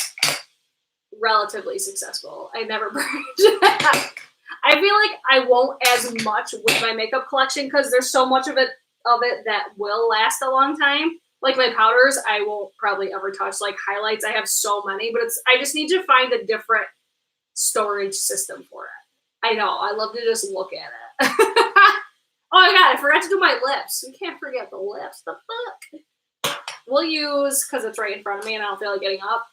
relatively successful. I never purged. I feel like I won't as much with my makeup collection because there's so much of it that will last a long time. Like my powders, I won't probably ever touch. Like highlights, I have so many, but I just need to find a different storage system for it. I know, I love to just look at it. Oh my God, I forgot to do my lips. We can't forget the lips. The fuck? We'll use, because it's right in front of me and I don't feel like getting up.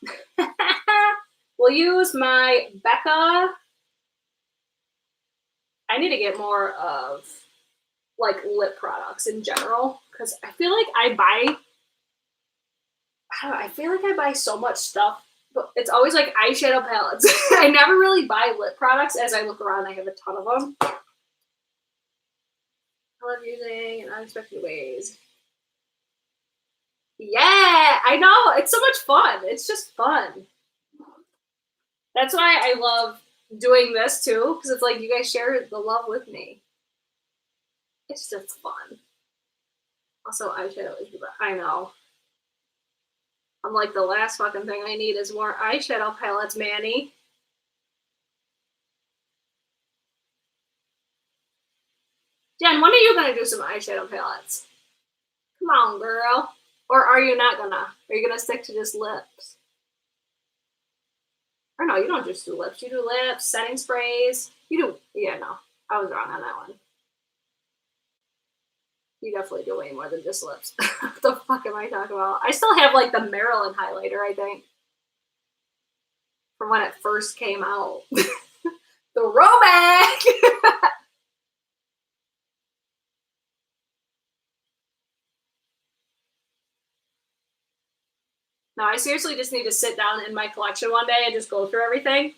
We'll use my Becca. I need to get more of like lip products in general, because I feel like I buy so much stuff, but it's always like eyeshadow palettes. I never really buy lip products. As I look around, I have a ton of them. I love using in unexpected ways. Yeah, I know. It's so much fun. It's just fun. That's why I love doing this too, because it's like you guys share the love with me. It's just fun. Also, eyeshadow is, I know. I'm like, the last fucking thing I need is more eyeshadow palettes, Manny. Jen, when are you gonna do some eyeshadow palettes? Come on, girl. Or are you not gonna? Are you gonna stick to just lips? Or no, you don't just do lips. You do lips, setting sprays. You do, yeah, no. I was wrong on that one. You definitely do way more than just lips. What the fuck am I talking about? I still have like the Maryland highlighter, I think. From when it first came out. The throwback! No, I seriously just need to sit down in my collection one day and just go through everything.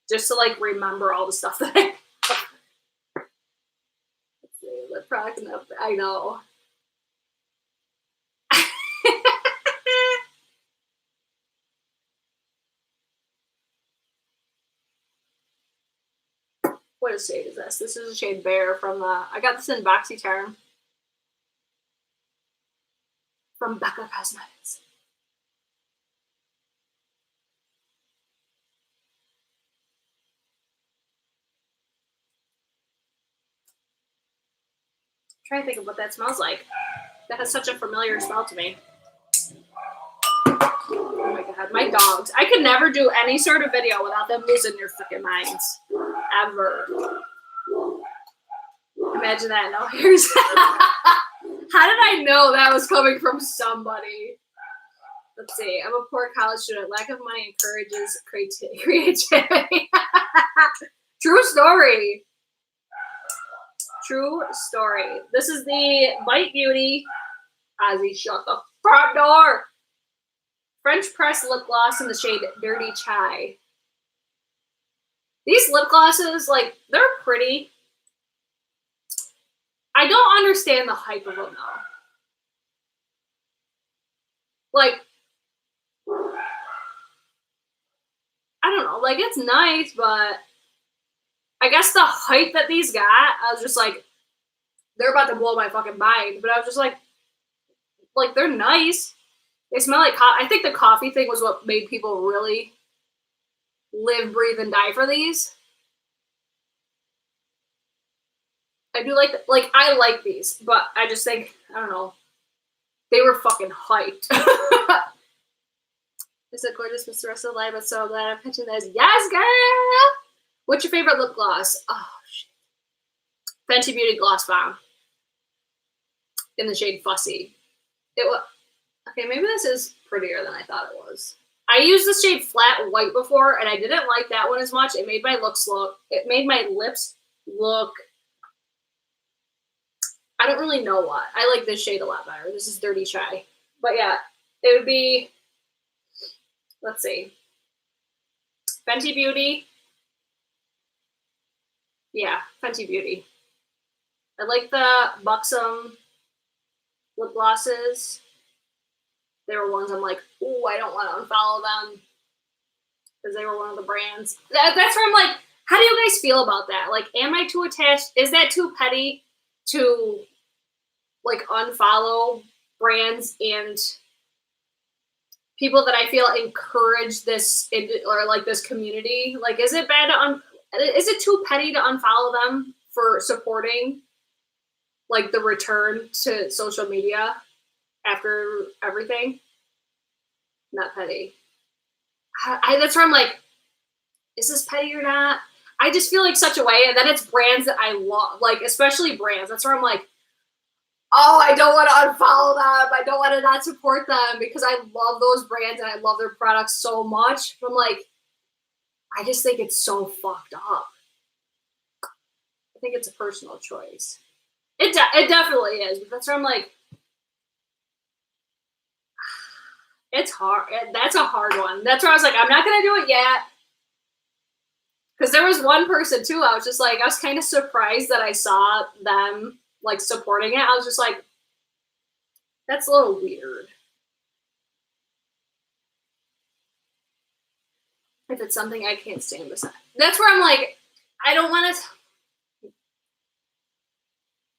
Just to like remember all the stuff that I let's see, the product enough. I know. What shade is this? This is a shade Bear from I got this in BoxyCharm from Jacqueline Cosmetics. I'm trying to think of what that smells like. That has such a familiar smell to me. Oh my god, my dogs. I could never do any sort of video without them losing their freaking minds. Ever. Imagine that, no hairs. How did I know that was coming from somebody? Let's see. I'm a poor college student. Lack of money encourages creativity. True story. True story. This is the Bite Beauty. Ozzy, shut the front door. French press lip gloss in the shade Dirty Chai. These lip glosses, like, they're pretty. I don't understand the hype of them, though. Like, I don't know. Like, it's nice, but I guess the hype that these got, I was just like, they're about to blow my fucking mind. But I was just like, they're nice. They smell like coffee. I think the coffee thing was what made people really live, breathe, and die for these. I do like I like these, but I just think, I don't know, they were fucking hyped. Is it gorgeous with the rest of the life? I'm so glad I'm pitching this. Yes, girl! What's your favorite lip gloss? Oh, shit. Fenty Beauty Gloss Bomb. In the shade Fussy. It was, okay, maybe this is prettier than I thought it was. I used the shade Flat White before, and I didn't like that one as much. It made my lips look, I don't really know what. I like this shade a lot better. This is Dirty Chai. But yeah, it would be, let's see. Fenty Beauty. Yeah, Fenty Beauty. I like the Buxom lip glosses. They were ones I'm like, ooh, I don't want to unfollow them. Because they were one of the brands. That's where I'm like, how do you guys feel about that? Like, am I too attached? Is that too petty to, like, unfollow brands and people that I feel encourage this, or, like, this community? Like, is it bad to, is it too petty to unfollow them for supporting, like, the return to social media after everything? Not petty. That's where I'm like, is this petty or not? I just feel like such a way, and then it's brands that I love, like, especially brands. That's where I'm like, oh, I don't want to unfollow them. I don't want to not support them because I love those brands and I love their products so much. But I'm like, I just think it's so fucked up. I think it's a personal choice. It definitely is. But that's where I'm like, it's hard. That's a hard one. That's where I was like, I'm not going to do it yet. Because there was one person, too, I was just like, I was kind of surprised that I saw them, like, supporting it. I was just like, that's a little weird. If it's something I can't stand beside. That's where I'm like, I don't want to.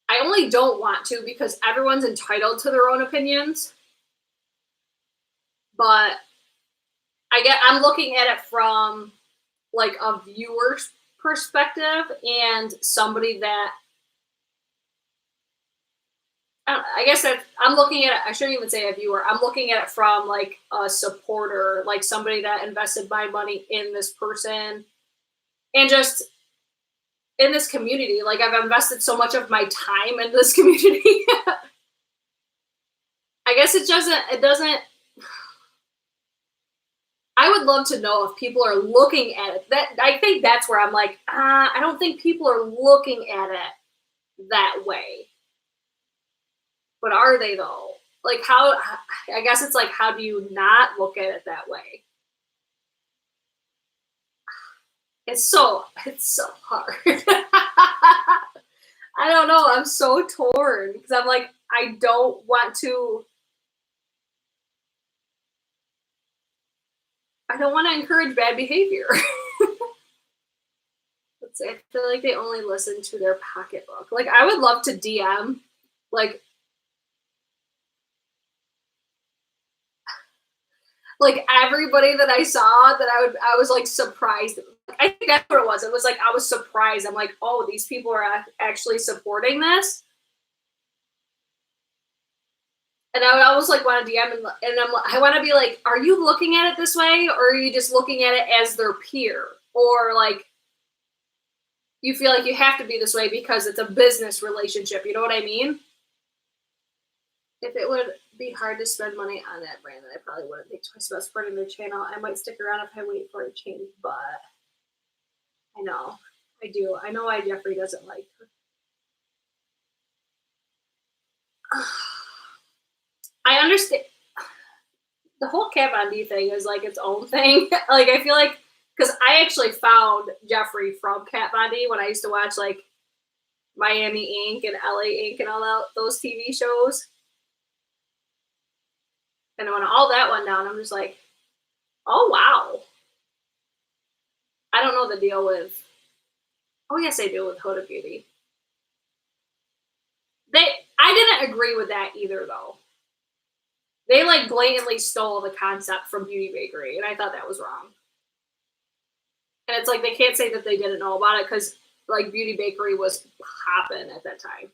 I only don't want to because everyone's entitled to their own opinions. But I'm looking at it from like a viewer's perspective and somebody that I guess that I'm looking at it, I shouldn't even say a viewer. I'm looking at it from like a supporter, like somebody that invested my money in this person and just in this community. Like I've invested so much of my time in this community. I guess it doesn't, I would love to know if people are looking at it. I think that's where I'm like, I don't think people are looking at it that way. But are they though? Like how, I guess it's like, how do you not look at it that way? It's so hard. I don't know. I'm so torn because I'm like, I don't want to encourage bad behavior. Let's say I feel like they only listen to their pocketbook. Like I would love to DM like everybody that I saw that I was like surprised. I think that's what it was. It was like I was surprised. I'm like, oh, these people are actually supporting this. And I always like want to DM and I want to be like, are you looking at it this way, or are you just looking at it as their peer, or like you feel like you have to be this way because it's a business relationship? You know what I mean? If it would be hard to spend money on that brand, then I probably wouldn't think twice about supporting their channel. I might stick around if I wait for a change, but I know I do. I know why Jeffrey doesn't like her. I understand. The whole Kat Von D thing is like its own thing. Like I feel like, because I actually found Jeffrey from Kat Von D when I used to watch like Miami Ink. and LA Ink. and all those TV shows. And when all that went down, I'm just like, oh wow. I don't know the deal with. Oh yes, I do with Huda Beauty. I didn't agree with that either though. They like blatantly stole the concept from Beauty Bakery, and I thought that was wrong. And it's like they can't say that they didn't know about it because like Beauty Bakery was popping at that time.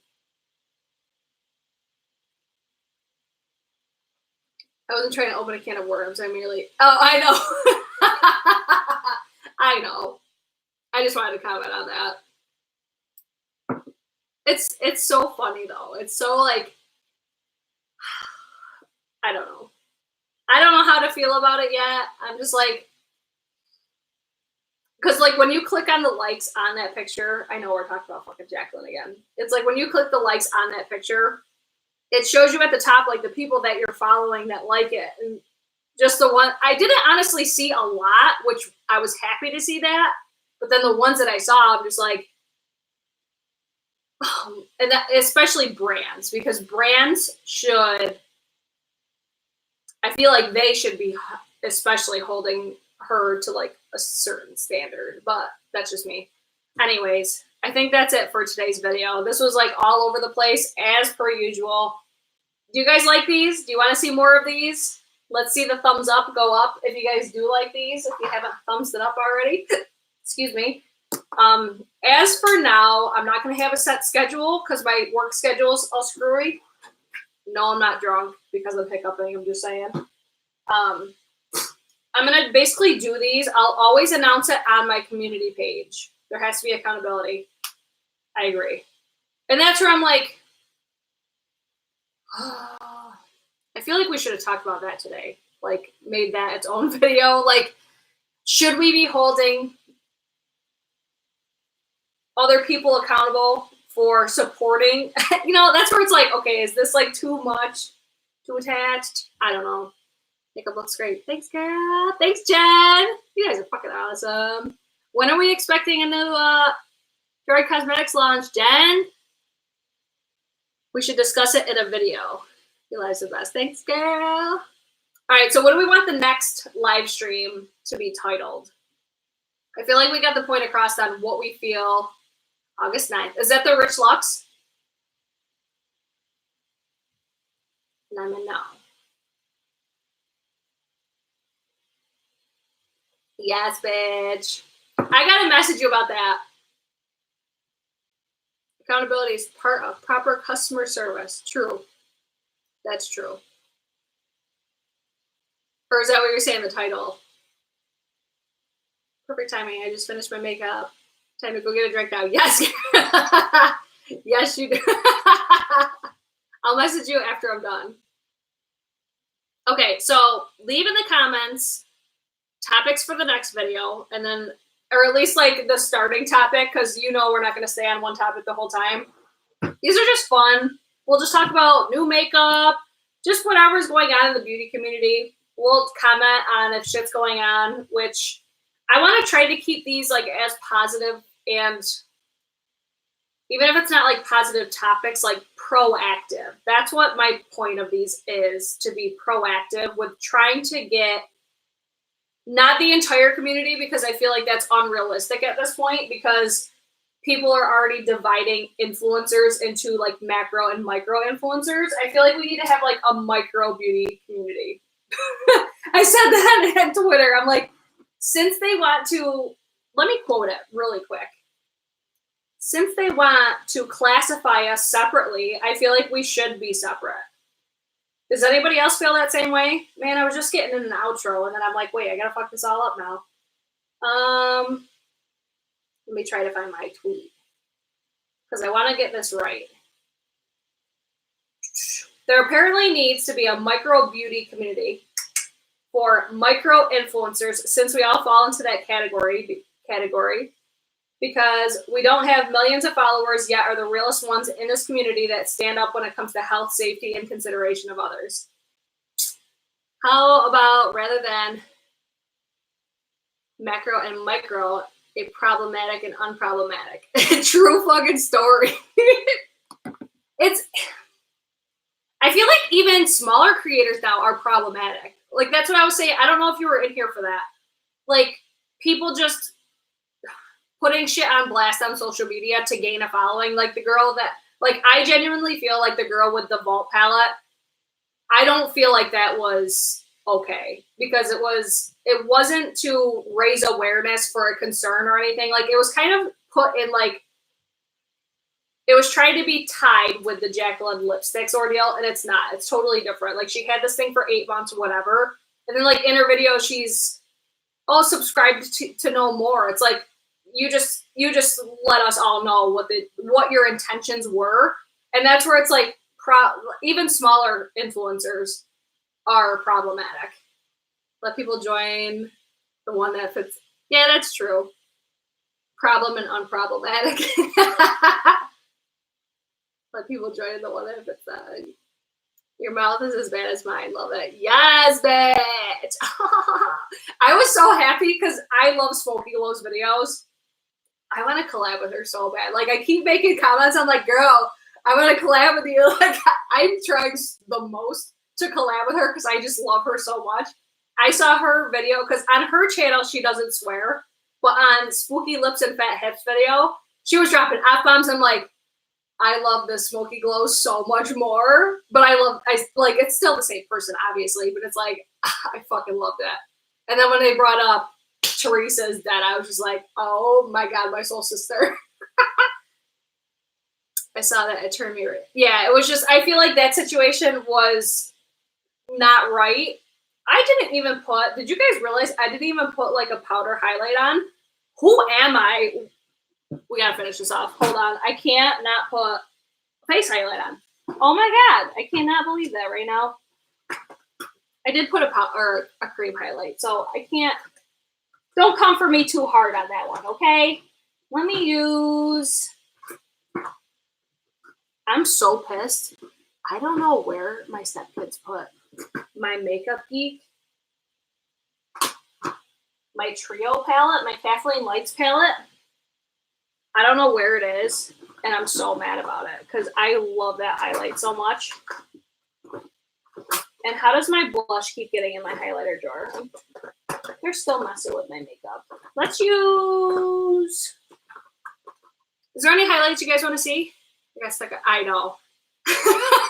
I wasn't trying to open a can of worms. I merely. Oh, I know. I know. I just wanted to comment on that. It's so funny though. It's so like I don't know. I don't know how to feel about it yet. I'm just like, because like when you click on the likes on that picture, I know we're talking about fucking Jacqueline again. It's like when you click the likes on that picture, it shows you at the top like the people that you're following that like it, and just the one I didn't honestly see a lot, which I was happy to see that. But then the ones that I saw, I'm just like, and that, especially brands, because brands should. I feel like they should be especially holding her to like a certain standard, but that's just me. Anyways, I think that's it for today's video. This was like all over the place as per usual. Do you guys like these? Do you want to see more of these? Let's see the thumbs up go up if you guys do like these, if you haven't thumbs it up already. Excuse me. As for now, I'm not going to have a set schedule because my work schedule's all screwy. No, I'm not drunk because I'm hiccuping. I'm just saying. I'm going to basically do these. I'll always announce it on my community page. There has to be accountability. I agree. And that's where I'm like, I feel like we should have talked about that today. Like, made that its own video. Like, should we be holding other people accountable for supporting? You know, that's where it's like, okay, is this like too much, too attached? I don't know. Makeup looks great. Thanks, girl. Thanks, Jen. You guys are fucking awesome. When are we expecting a new Jacqueline Cosmetics launch, Jen? We should discuss it in a video. Your life's the best. Thanks, girl. All right, so what do we want the next live stream to be titled? I feel like we got the point across on what we feel. August 9th. Is that the Rich Lux? And I'm a no. Yes, bitch. I gotta message you about that. Accountability is part of proper customer service. True. That's true. Or is that what you're saying, the title? Perfect timing. I just finished my makeup. Time to go get a drink now. Yes. Yes, you do. I'll message you after I'm done. Okay, so leave in the comments topics for the next video, and then, or at least like the starting topic, because you know we're not going to stay on one topic the whole time. These are just fun. We'll just talk about new makeup, just whatever's going on in the beauty community. We'll comment on if shit's going on, which I want to try to keep these like as positive, and even if it's not like positive topics, like proactive. That's what my point of these is, to be proactive with trying to get not the entire community, because I feel like that's unrealistic at this point, because people are already dividing influencers into like macro and micro influencers. I feel like we need to have like a micro beauty community. I said that on Twitter. I'm like, since they want to, let me quote it really quick. Since they want to classify us separately, I feel like we should be separate. Does anybody else feel that same way? Man, I was just getting in an outro, and then I'm like, wait, I gotta fuck this all up now. Let me try to find my tweet, because I want to get this right. There apparently needs to be a micro beauty community for micro influencers, since we all fall into that category, because we don't have millions of followers yet are the realest ones in this community that stand up when it comes to health, safety, and consideration of others. How about, rather than macro and micro, a problematic and unproblematic? True fucking story. I feel like even smaller creators now are problematic. Like, that's what I was saying. I don't know if you were in here for that. Like, people just putting shit on blast on social media to gain a following. Like the girl that, like, I genuinely feel like the girl with the vault palette, I don't feel like that was okay, because it wasn't to raise awareness for a concern or anything. Like, it was kind of put in, like, it was trying to be tied with the Jacqueline lipsticks ordeal, and it's not. It's totally different. Like, she had this thing for 8 months or whatever, and then, like, in her video, she's, oh, subscribed to know more. It's like, you just let us all know what your intentions were, and that's where it's like even smaller influencers are problematic. Let people join the one that fits. Yeah, that's true. Problem and unproblematic. Let people join the one that fits that. Your mouth is as bad as mine. Love it. Yes, bitch. I was so happy because I love Smokey Glow's videos. I want to collab with her so bad. Like, I keep making comments. I'm like, girl, I want to collab with you. Like, I'm trying the most to collab with her because I just love her so much. I saw her video because on her channel, she doesn't swear. But on Spooky Lips and Fat Hips video, she was dropping F-bombs. I'm like, I love this Smokey Glow so much more. But like, it's still the same person, obviously. But it's like, I fucking love that. And then when they brought up Teresa's dead, I was just like, oh my God, my soul sister. I saw that. It turned me right. Yeah, it was just, I feel like that situation was not right. I didn't even put, did you guys realize I didn't even put like a powder highlight on? Who am I? We gotta finish this off. Hold on. I can't not put a face highlight on. Oh my God. I cannot believe that right now. I did put a cream highlight, so I can't. Don't come for me too hard on that one, okay? Let me use... I'm so pissed. I don't know where my stepkids put my Makeup Geek, my Trio palette, my Kathleenlights palette. I don't know where it is, and I'm so mad about it because I love that highlight so much. And how does my blush keep getting in my highlighter drawer? They're still messing with my makeup. Let's use... Is there any highlights you guys want to see? I know.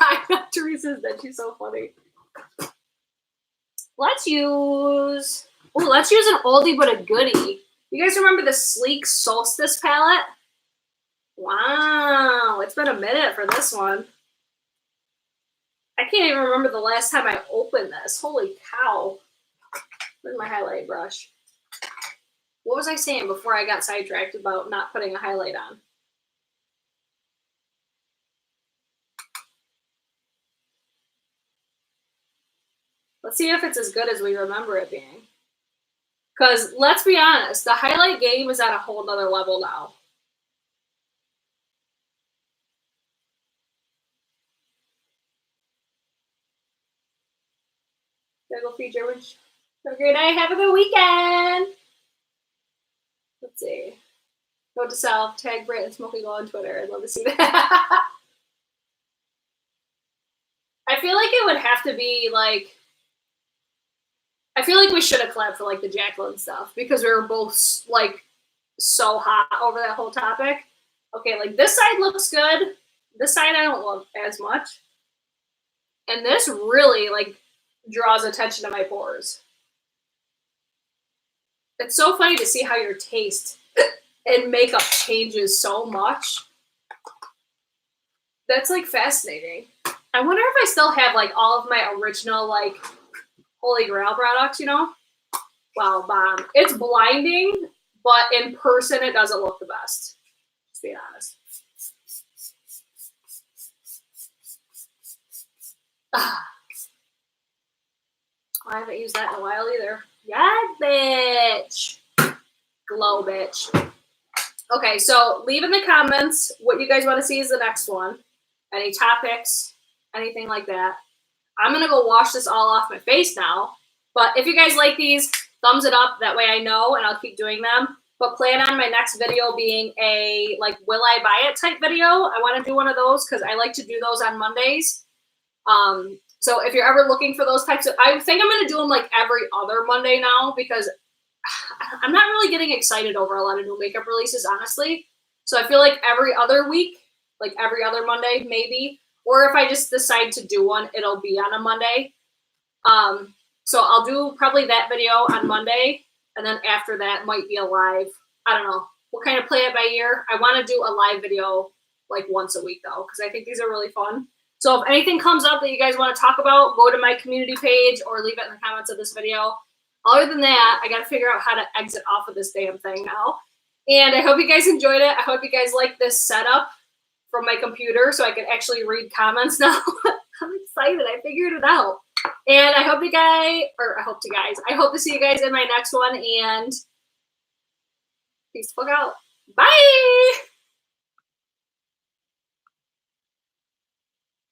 I got Teresa's then. She's so funny. Let's use an oldie but a goodie. You guys remember the Sleek Solstice palette? Wow, it's been a minute for this one. I can't even remember the last time I opened this. Holy cow. Where's my highlight brush? What was I saying before I got sidetracked about not putting a highlight on? Let's see if it's as good as we remember it being. Because let's be honest, the highlight game is at a whole nother level now. Gotta go feed your wish. Have a great night. Have a good weekend. Let's see. Note to self, tag Britt and Smoky Glow on Twitter. I'd love to see that. I feel like it would have to be like, I feel like we should have collabed for like the Jacqueline stuff because we were both like so hot over that whole topic. Okay, like this side looks good. This side I don't love as much. And this really like draws attention to my pores. It's so funny to see how your taste and makeup changes so much. That's like fascinating. I wonder if I still have like all of my original like Holy Grail products, you know? Wow, bomb. It's blinding, but in person it doesn't look the best. Just being honest. I haven't used that in a while either. Yeah, bitch. Glow, bitch. Okay, so leave in the comments what you guys want to see as the next one. Any topics, anything like that. I'm going to go wash this all off my face now. But if you guys like these, thumbs it up. That way I know, and I'll keep doing them. But plan on my next video being a, like, will I buy it type video. I want to do one of those because I like to do those on Mondays. So if you're ever looking for those types of, I think I'm going to do them like every other Monday now because I'm not really getting excited over a lot of new makeup releases, honestly. So I feel like every other week, like every other Monday, maybe. Or if I just decide to do one, it'll be on a Monday. So I'll do probably that video on Monday. And then after that might be a live. I don't know. We'll kind of play it by ear. I want to do a live video like once a week though, because I think these are really fun. So if anything comes up that you guys want to talk about, go to my community page or leave it in the comments of this video. Other than that, I got to figure out how to exit off of this damn thing now. And I hope you guys enjoyed it. I hope you guys like this setup from my computer so I can actually read comments now. I'm excited. I figured it out. And I hope to see you guys in my next one. And peace the fuck out. Bye.